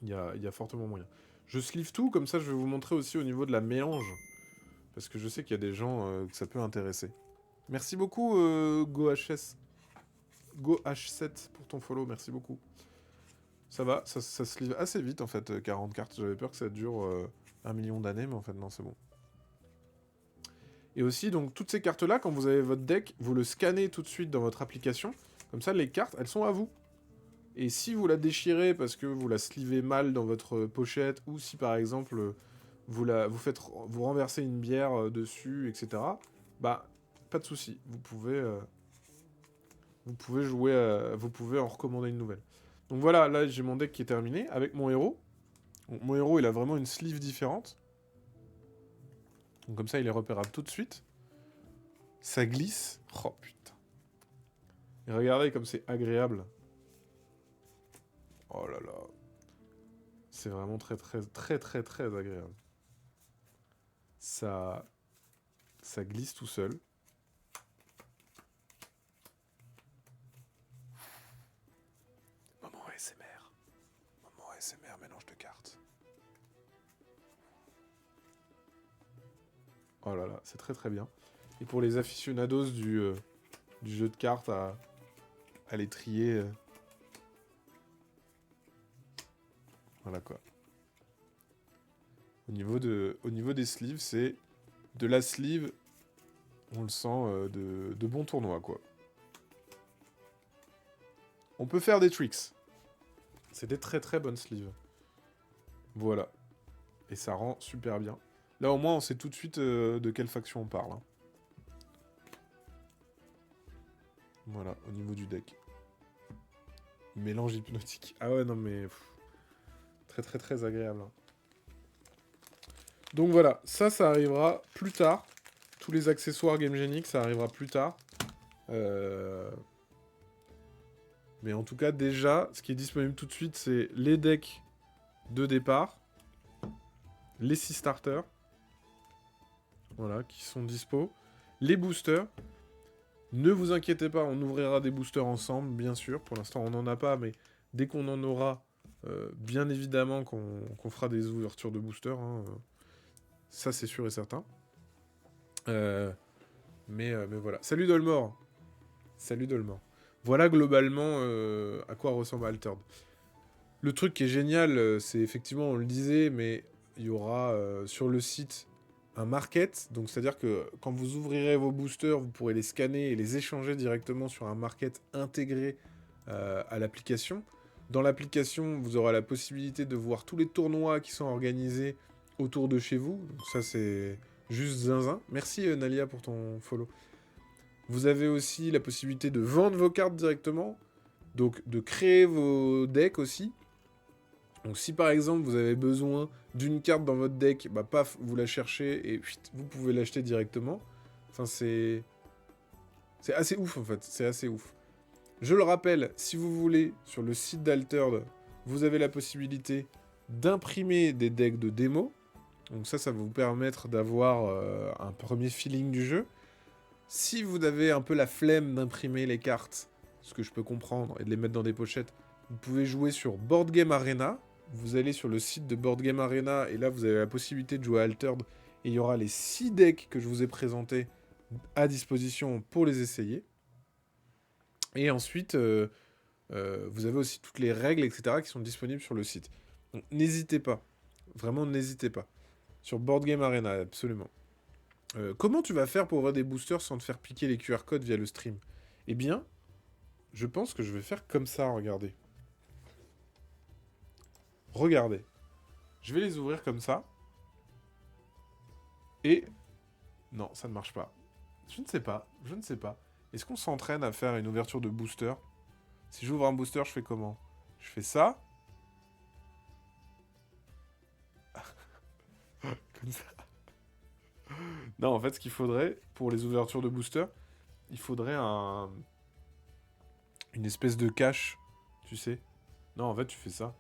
il y a fortement moyen. Je sleeve tout, comme ça je vais vous montrer aussi au niveau de la mélange. Parce que je sais qu'il y a des gens que ça peut intéresser. Merci beaucoup, GoHS. GoH7 pour ton follow, merci beaucoup. Ça va, ça se livre assez vite en fait, 40 cartes. J'avais peur que ça dure 1 million d'années, mais en fait non, c'est bon. Et aussi, donc, toutes ces cartes-là, quand vous avez votre deck, vous le scannez tout de suite dans votre application. Comme ça, les cartes, elles sont à vous. Et si vous la déchirez parce que vous la slivez mal dans votre pochette, ou si par exemple, vous renversez une bière dessus, etc., bah, pas de souci. Vous pouvez jouer, vous pouvez en recommander une nouvelle. Donc voilà, là j'ai mon deck qui est terminé avec mon héros. Donc, mon héros, il a vraiment une sleeve différente. Donc comme ça, il est repérable tout de suite. Ça glisse. Oh putain. Et regardez comme c'est agréable. Oh là là. C'est vraiment très très très très très agréable. Ça, ça glisse tout seul. Moment ASMR. Moment ASMR mélange de cartes. Oh là là, c'est très très bien. Et pour les aficionados du jeu de cartes à les trier. Voilà quoi. Au niveau des sleeves, c'est de la sleeve, on le sent, de bons tournois quoi. On peut faire des tricks. C'est des très très bonnes sleeves. Voilà. Et ça rend super bien. Là au moins on sait tout de suite de quelle faction on parle. Hein. Voilà, au niveau du deck. Mélange hypnotique. Ah ouais non mais... très très très agréable. Hein. Donc voilà, ça arrivera plus tard. Tous les accessoires Game Genic, ça arrivera plus tard. Mais en tout cas, déjà, ce qui est disponible tout de suite, c'est les decks de départ, les 6 starters, voilà, qui sont dispo, les boosters. Ne vous inquiétez pas, on ouvrira des boosters ensemble, bien sûr. Pour l'instant, on n'en a pas, mais dès qu'on en aura, bien évidemment qu'on fera des ouvertures de boosters. Hein, ça, c'est sûr et certain. Mais voilà. Salut Dolmor. Salut Dolmor. Voilà globalement à quoi ressemble Altered. Le truc qui est génial, c'est effectivement, on le disait, mais il y aura sur le site un market. Donc c'est-à-dire que quand vous ouvrirez vos boosters, vous pourrez les scanner et les échanger directement sur un market intégré à l'application. Dans l'application, vous aurez la possibilité de voir tous les tournois qui sont organisés autour de chez vous. Donc ça, c'est juste zinzin. Merci Nalia pour ton follow. Vous avez aussi la possibilité de vendre vos cartes directement, donc de créer vos decks aussi. Donc si par exemple vous avez besoin d'une carte dans votre deck, bah paf, vous la cherchez et vous pouvez l'acheter directement. Enfin c'est assez ouf en fait, c'est assez ouf. Je le rappelle, si vous voulez, sur le site d'Altered, vous avez la possibilité d'imprimer des decks de démo. Donc ça va vous permettre d'avoir un premier feeling du jeu. Si vous avez un peu la flemme d'imprimer les cartes, ce que je peux comprendre, et de les mettre dans des pochettes, vous pouvez jouer sur Board Game Arena. Vous allez sur le site de Board Game Arena, et là vous avez la possibilité de jouer à Altered, et il y aura les 6 decks que je vous ai présentés à disposition pour les essayer. Et ensuite, vous avez aussi toutes les règles, etc., qui sont disponibles sur le site. Donc n'hésitez pas, vraiment n'hésitez pas. Sur Board Game Arena, absolument. Comment tu vas faire pour ouvrir des boosters sans te faire piquer les QR codes via le stream? Eh bien, je pense que je vais faire comme ça, regardez. Regardez. Je vais les ouvrir comme ça. Et... non, ça ne marche pas. Je ne sais pas, je ne sais pas. Est-ce qu'on s'entraîne à faire une ouverture de booster? Si j'ouvre un booster, je fais comment? Je fais ça. Comme ça. Non, en fait, ce qu'il faudrait, pour les ouvertures de booster, il faudrait une espèce de cache, tu sais. Non, en fait, tu fais ça.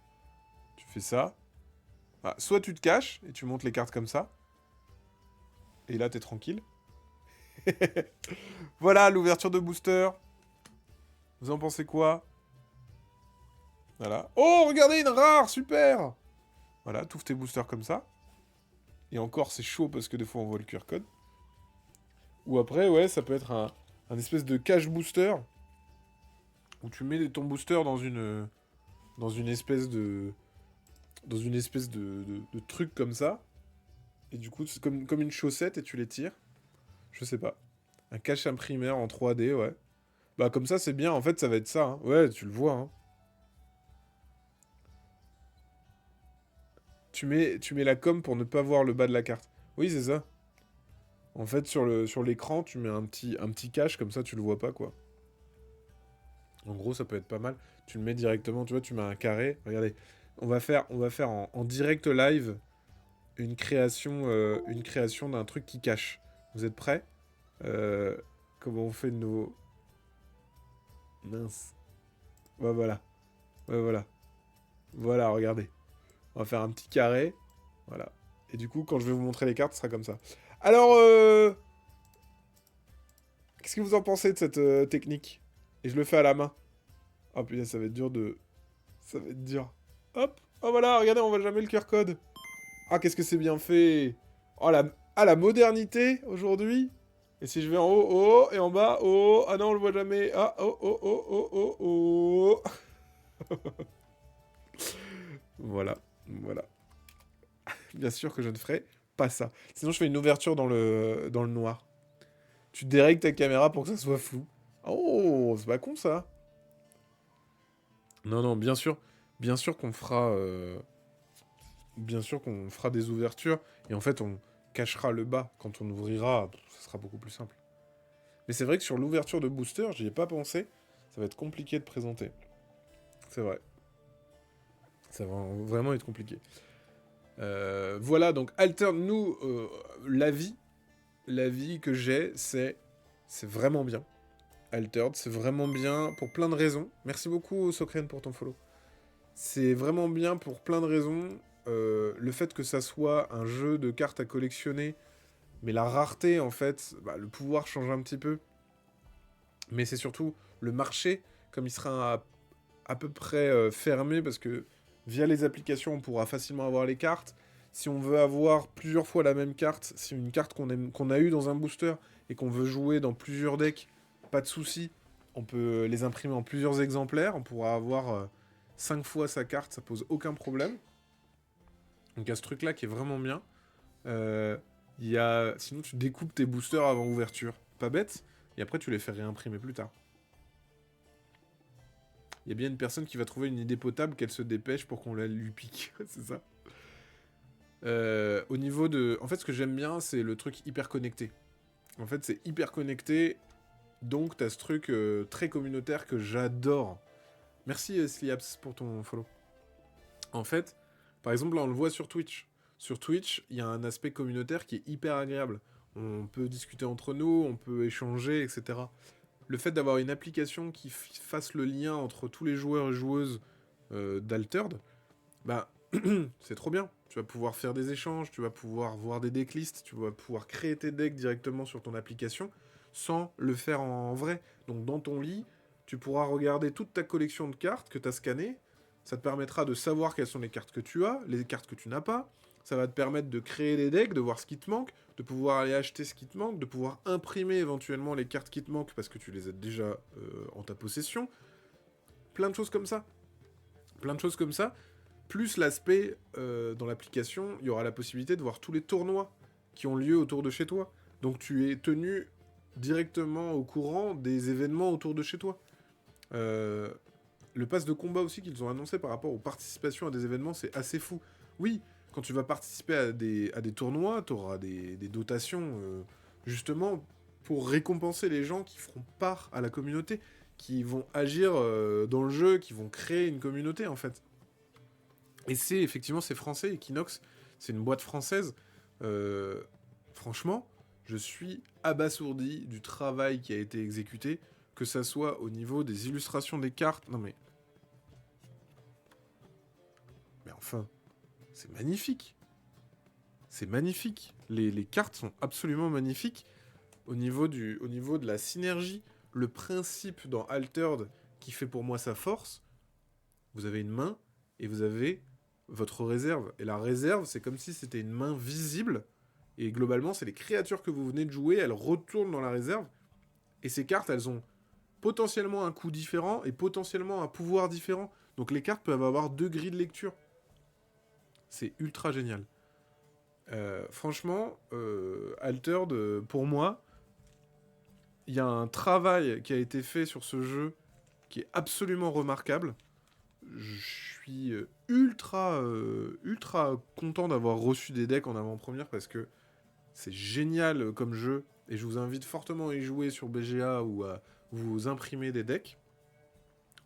Tu fais ça. Ah, soit tu te caches et tu montes les cartes comme ça. Et là, t'es tranquille. Voilà, l'ouverture de booster. Vous en pensez quoi? Voilà. Oh, regardez, une rare, super. Voilà, t'ouvres tes boosters comme ça. Et encore, c'est chaud parce que des fois, on voit le QR code. Ou après, ouais, ça peut être un espèce de cache booster, où tu mets ton booster dans une espèce de... Dans une espèce de truc comme ça. Et du coup, c'est comme une chaussette et tu les tires. Je sais pas. Un cache imprimaire en 3D, ouais. Bah comme ça, c'est bien. En fait, ça va être ça, hein. Ouais, tu le vois, hein. Tu mets la com pour ne pas voir le bas de la carte. Oui, c'est ça. En fait, sur l'écran, tu mets un petit cache, comme ça, tu le vois pas, quoi. En gros, ça peut être pas mal. Tu le mets directement, tu vois, tu mets un carré. Regardez, on va faire en direct live une création d'un truc qui cache. Vous êtes prêts? Euh, Comment on fait nos... Mince. Ouais, voilà. Ouais, voilà. Voilà, regardez. On va faire un petit carré. Voilà. Et du coup, quand je vais vous montrer les cartes, ce sera comme ça. Alors, qu'est-ce que vous en pensez de cette technique? Et je le fais à la main. Oh putain, ça va être dur de... Ça va être dur. Hop. Oh voilà, regardez, on voit jamais le QR code. Ah, qu'est-ce que c'est bien fait. Oh, la modernité, aujourd'hui. Et si je vais en haut, oh, et en bas, oh, ah non, on le voit jamais. Ah, oh, oh, oh, oh, oh, oh. Voilà, voilà. Bien sûr que je ne ferai pas ça. Sinon, je fais une ouverture dans le noir. Tu dérègles ta caméra pour que ça soit flou. Oh, c'est pas con, ça. Non, non, bien sûr qu'on fera... bien sûr qu'on fera des ouvertures, et en fait, on cachera le bas. Quand on ouvrira, ça sera beaucoup plus simple. Mais c'est vrai que sur l'ouverture de booster, j'y ai pas pensé. Ça va être compliqué de présenter. C'est vrai. Ça va vraiment être compliqué. Voilà, donc alterne-nous l'avis. L'avis que j'ai, c'est vraiment bien. Altered, c'est vraiment bien pour plein de raisons. Merci beaucoup, Socrane, pour ton follow. C'est vraiment bien pour plein de raisons. Le fait que ça soit un jeu de cartes à collectionner, mais la rareté, en fait, bah, le pouvoir change un petit peu. Mais c'est surtout le marché, comme il sera à peu près fermé, parce que via les applications, on pourra facilement avoir les cartes. Si on veut avoir plusieurs fois la même carte, si une carte qu'on a eue dans un booster et qu'on veut jouer dans plusieurs decks, pas de souci. On peut les imprimer en plusieurs exemplaires. On pourra avoir 5 fois sa carte, ça pose aucun problème. Donc il y a ce truc-là qui est vraiment bien. Euh, Sinon, tu découpes tes boosters avant ouverture. Pas bête. Et après, tu les fais réimprimer plus tard. Il y a bien une personne qui va trouver une idée potable qu'elle se dépêche pour qu'on la lui pique. C'est ça. Au niveau de... En fait, ce que j'aime bien, c'est le truc hyper connecté. En fait, c'est hyper connecté. Donc, t'as ce truc très communautaire que j'adore. Merci, Sliaps, pour ton follow. En fait, par exemple, là, on le voit sur Twitch. Sur Twitch, il y a un aspect communautaire qui est hyper agréable. On peut discuter entre nous, on peut échanger, etc. Le fait d'avoir une application qui fasse le lien entre tous les joueurs et joueuses d'Altered, bah, c'est trop bien. Tu vas pouvoir faire des échanges, tu vas pouvoir voir des decklists, tu vas pouvoir créer tes decks directement sur ton application sans le faire en vrai. Donc dans ton lit, tu pourras regarder toute ta collection de cartes que tu as scannées. Ça te permettra de savoir quelles sont les cartes que tu as, les cartes que tu n'as pas. Ça va te permettre de créer des decks, de voir ce qui te manque, de pouvoir aller acheter ce qui te manque, de pouvoir imprimer éventuellement les cartes qui te manquent parce que tu les as déjà en ta possession. Plein de choses comme ça. Plein de choses comme ça. Plus l'aspect, dans l'application, il y aura la possibilité de voir tous les tournois qui ont lieu autour de chez toi. Donc tu es tenu directement au courant des événements autour de chez toi. Le pass de combat aussi qu'ils ont annoncé par rapport aux participations à des événements, c'est assez fou. Oui, quand tu vas participer à des tournois, tu auras des dotations, justement, pour récompenser les gens qui feront part à la communauté, qui vont agir dans le jeu, qui vont créer une communauté, en fait. Et effectivement, c'est français, Equinox, c'est une boîte française. Franchement, je suis abasourdi du travail qui a été exécuté, que ça soit au niveau des illustrations des cartes. Non mais... Mais enfin, c'est magnifique. C'est magnifique. Les cartes sont absolument magnifiques. Au niveau de la synergie, le principe dans Altered qui fait pour moi sa force, vous avez une main et vous avez votre réserve. Et la réserve, c'est comme si c'était une main visible. Et globalement, c'est les créatures que vous venez de jouer, elles retournent dans la réserve. Et ces cartes, elles ont potentiellement un coût différent et potentiellement un pouvoir différent. Donc les cartes peuvent avoir 2 grilles de lecture. C'est ultra génial. Franchement, Altered, pour moi, il y a un travail qui a été fait sur ce jeu qui est absolument remarquable. Je suis ultra content d'avoir reçu des decks en avant-première parce que c'est génial comme jeu et je vous invite fortement à y jouer sur BGA ou à vous imprimer des decks.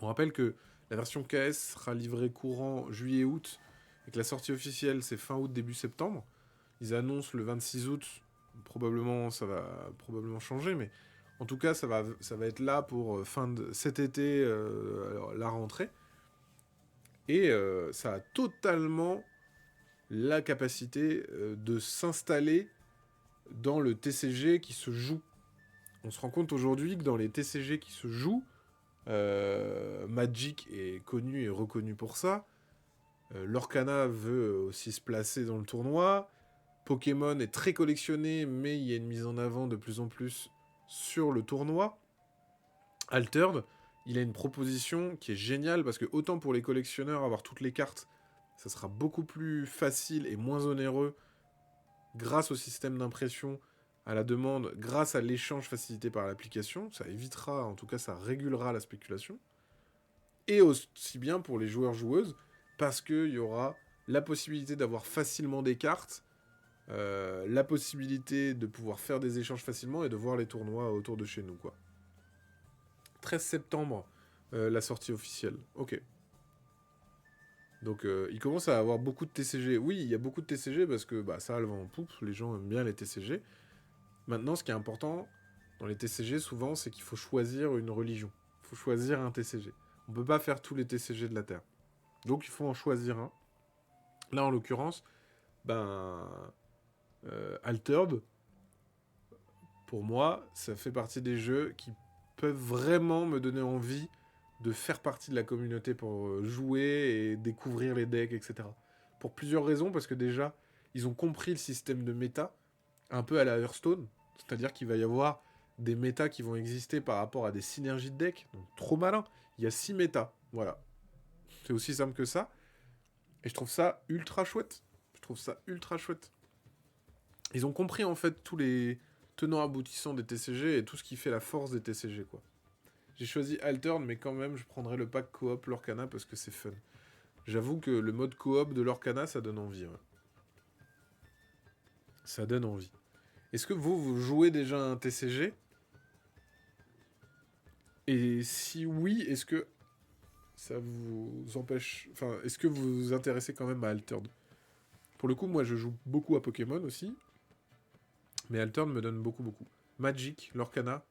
On rappelle que la version KS sera livrée courant juillet-août et que la sortie officielle c'est fin août, début septembre. Ils annoncent le 26 août, ça va probablement changer, mais en tout cas ça va être là pour fin de cet été, alors, la rentrée. Et ça a totalement la capacité de s'installer dans le TCG qui se joue. On se rend compte aujourd'hui que dans les TCG qui se jouent, Magic est connu et reconnu pour ça. Lorcana veut aussi se placer dans le tournoi. Pokémon est très collectionné, mais il y a une mise en avant de plus en plus sur le tournoi. Altered, il a une proposition qui est géniale parce que autant pour les collectionneurs, avoir toutes les cartes, ça sera beaucoup plus facile et moins onéreux grâce au système d'impression à la demande, grâce à l'échange facilité par l'application. Ça évitera, en tout cas ça régulera la spéculation. Et aussi bien pour les joueurs-joueuses parce qu'il y aura la possibilité d'avoir facilement des cartes, la possibilité de pouvoir faire des échanges facilement et de voir les tournois autour de chez nous, quoi. 13 septembre, la sortie officielle. Ok. Donc, il commence à avoir beaucoup de TCG. Oui, il y a beaucoup de TCG parce que ça a le vent en poupe. Les gens aiment bien les TCG. Maintenant, ce qui est important dans les TCG, souvent, c'est qu'il faut choisir une religion. Il faut choisir un TCG. On ne peut pas faire tous les TCG de la Terre. Donc, il faut en choisir un. Là, en l'occurrence, Altered, pour moi, ça fait partie des jeux qui peuvent vraiment me donner envie de faire partie de la communauté pour jouer et découvrir les decks, etc. Pour plusieurs raisons, parce que déjà, ils ont compris le système de méta, un peu à la Hearthstone, c'est-à-dire qu'il va y avoir des méta qui vont exister par rapport à des synergies de decks, donc trop malin. Il y a 6 méta, voilà. C'est aussi simple que ça, et je trouve ça ultra chouette. Ils ont compris en fait tous les tenants aboutissants des TCG et tout ce qui fait la force des TCG, quoi. J'ai choisi Altern, mais quand même, je prendrais le pack coop Lorcana parce que c'est fun. J'avoue que le mode coop de Lorcana, ça donne envie. Ouais. Ça donne envie. Est-ce que vous jouez déjà un TCG? Et si oui, est-ce que ça vous empêche... Enfin, est-ce que vous vous intéressez quand même à Altered? Pour le coup, moi, je joue beaucoup à Pokémon aussi. Mais Altered me donne beaucoup. Magic, Lorcana,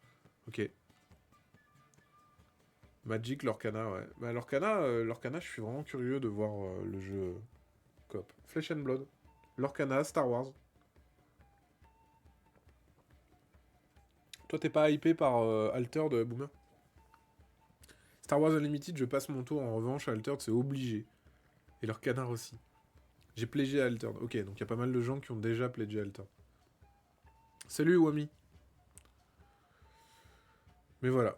ok. Magic, Lorcana, ouais. Lorcana, je suis vraiment curieux de voir le jeu coop. Flesh and Blood, Lorcana, Star Wars. Toi, t'es pas hypé par Altered, Boomer? Star Wars Unlimited, je passe mon tour. En revanche, Altered, c'est obligé. Et Lorcana aussi. J'ai pledgé Altered. Ok, donc il y a pas mal de gens qui ont déjà pledgé Altered. Salut, Wami. Mais voilà.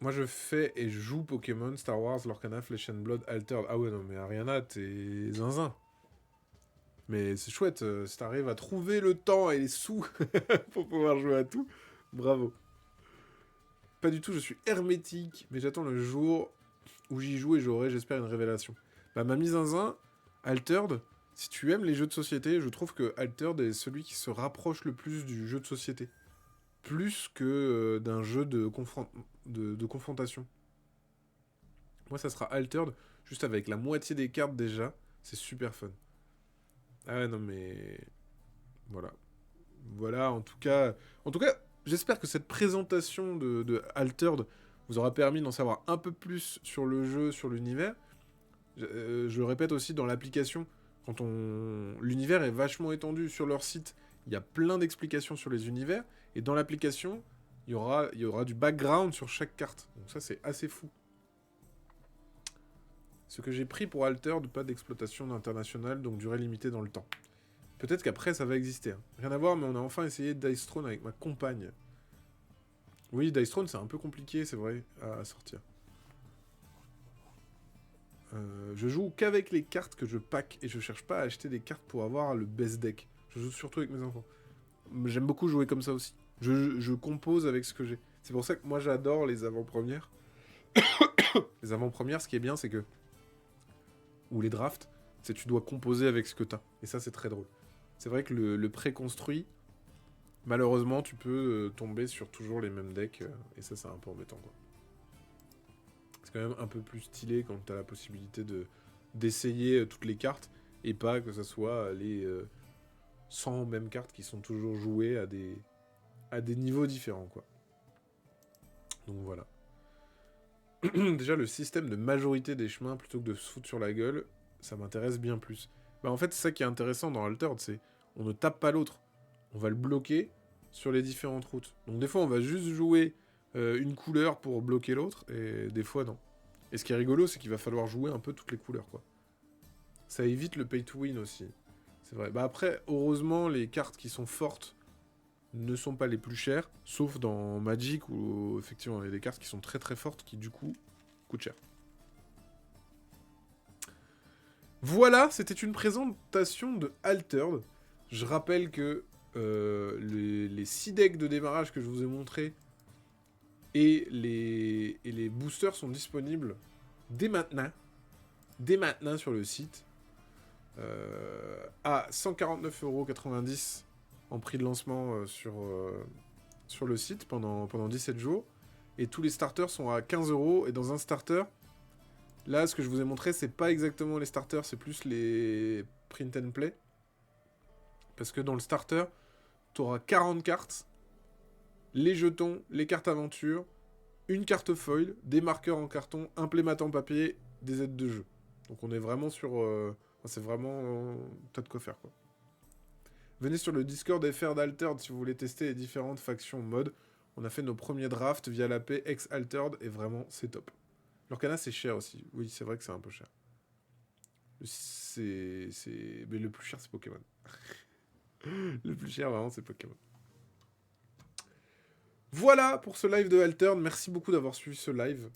Moi, je fais et je joue Pokémon, Star Wars, Lorcana, Flesh and Blood, Altered. Ah ouais, non, mais Ariana, t'es zinzin. Mais c'est chouette, si t'arrives à trouver le temps et les sous pour pouvoir jouer à tout, bravo. Pas du tout, je suis hermétique, mais j'attends le jour où j'y joue et j'aurai, j'espère, une révélation. Mamie Zinzin, Altered, si tu aimes les jeux de société, je trouve que Altered est celui qui se rapproche le plus du jeu de société. Plus que d'un jeu de confrontation. Moi, ça sera Altered, juste avec la moitié des cartes déjà. C'est super fun. Ah ouais, non mais... Voilà. Voilà, en tout cas, j'espère que cette présentation de Altered vous aura permis d'en savoir un peu plus sur le jeu, sur l'univers. Je le répète aussi dans l'application, l'univers est vachement étendu sur leur site, il y a plein d'explications sur les univers, et dans l'application, il y aura du background sur chaque carte. Donc ça, c'est assez fou. Ce que j'ai pris pour Altered, pas d'exploitation internationale, donc durée limitée dans le temps. Peut-être qu'après, ça va exister. Hein. Rien à voir, mais on a enfin essayé Dice Throne avec ma compagne. Oui, Dice Throne, c'est un peu compliqué, c'est vrai, à sortir. Je joue qu'avec les cartes que je pack, et je cherche pas à acheter des cartes pour avoir le best deck. Je joue surtout avec mes enfants. J'aime beaucoup jouer comme ça aussi. Je compose avec ce que j'ai. C'est pour ça que moi, j'adore les avant-premières. Les avant-premières, ce qui est bien, c'est que... Ou les drafts, c'est que tu dois composer avec ce que t'as. Et ça, c'est très drôle. C'est vrai que le pré-construit, malheureusement, tu peux tomber sur toujours les mêmes decks. Et ça, c'est un peu embêtant, quoi. C'est quand même un peu plus stylé quand t'as la possibilité d'essayer toutes les cartes. Et pas que ce soit les 100 mêmes cartes qui sont toujours jouées à des niveaux différents, quoi. Donc voilà. Déjà, le système de majorité des chemins, plutôt que de se foutre sur la gueule, ça m'intéresse bien plus. Bah, en fait, c'est ça qui est intéressant dans Altered, c'est on ne tape pas l'autre. On va le bloquer sur les différentes routes. Donc des fois, on va juste jouer une couleur pour bloquer l'autre, et des fois, non. Et ce qui est rigolo, c'est qu'il va falloir jouer un peu toutes les couleurs, quoi. Ça évite le pay to win aussi. C'est vrai. Bah après, heureusement, les cartes qui sont fortes ne sont pas les plus chères, sauf dans Magic où effectivement il y a des cartes qui sont très très fortes qui du coup coûtent cher. Voilà, c'était une présentation de Altered. Je rappelle que les 6 decks de démarrage que je vous ai montrés et les boosters sont disponibles dès maintenant sur le site à 149,90 € en prix de lancement sur le site pendant 17 jours. Et tous les starters sont à 15 €. Et dans un starter, là, ce que je vous ai montré, c'est pas exactement les starters, c'est plus les print and play. Parce que dans le starter, tu auras 40 cartes, les jetons, les cartes aventure, une carte foil, des marqueurs en carton, un playmat en papier, des aides de jeu. Donc on est vraiment sur... c'est vraiment... t'as de quoi faire, quoi. Venez sur le Discord FR d'Altered si vous voulez tester les différentes factions mode. On a fait nos premiers drafts via la paix ex-Altered et vraiment, c'est top. L'Orcana, c'est cher aussi. Oui, c'est vrai que c'est un peu cher. Mais le plus cher, c'est Pokémon. Le plus cher, vraiment, c'est Pokémon. Voilà pour ce live de Altered. Merci beaucoup d'avoir suivi ce live.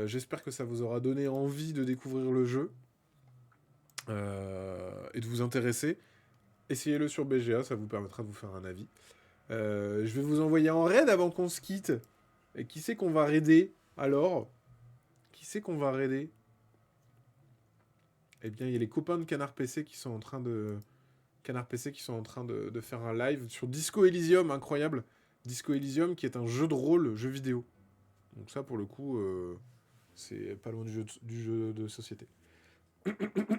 J'espère que ça vous aura donné envie de découvrir le jeu. Et de vous intéresser. Essayez-le sur BGA, ça vous permettra de vous faire un avis. Je vais vous envoyer en raid avant qu'on se quitte. Et qui c'est qu'on va raider alors? Qui c'est qu'on va raider? Eh bien, il y a les copains de Canard PC qui sont en train de... de faire un live sur Disco Elysium, incroyable. Disco Elysium qui est un jeu de rôle, jeu vidéo. Donc ça, pour le coup, c'est pas loin du jeu de société.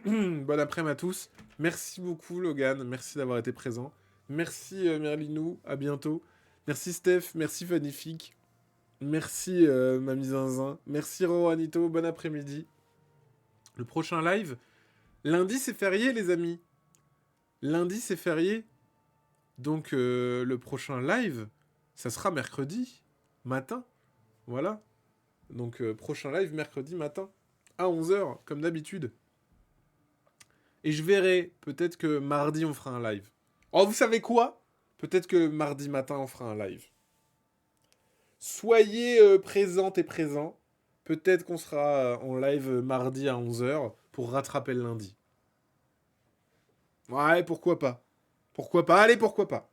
Bon après-midi à tous. Merci beaucoup Logan, merci d'avoir été présent. Merci Merlinou, à bientôt. Merci Steph, merci Fanifique. Merci Mamie Zinzin. Merci Roanito, bon après-midi. Le prochain live, lundi c'est férié les amis. Lundi c'est férié. Donc le prochain live, ça sera mercredi matin. Voilà. Donc prochain live mercredi matin à 11h comme d'habitude. Et je verrai, peut-être que mardi, on fera un live. Oh, vous savez quoi? Peut-être que mardi matin, on fera un live. Soyez présentes et présents. Peut-être qu'on sera en live mardi à 11h pour rattraper le lundi. Ouais, pourquoi pas. Pourquoi pas? Allez, pourquoi pas.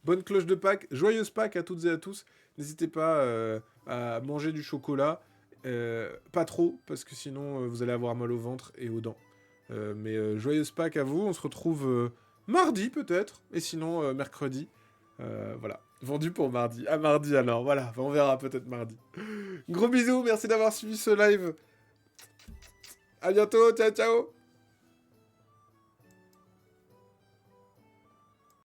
Bonne cloche de Pâques. Joyeuse Pâques à toutes et à tous. N'hésitez pas à manger du chocolat. Pas trop, parce que sinon, vous allez avoir mal au ventre et aux dents. Mais joyeuse Pâques à vous, on se retrouve mardi peut-être, et sinon mercredi. Voilà, vendu pour mardi. À mardi alors, voilà, on verra peut-être mardi. Gros bisous, merci d'avoir suivi ce live. À bientôt, ciao ciao.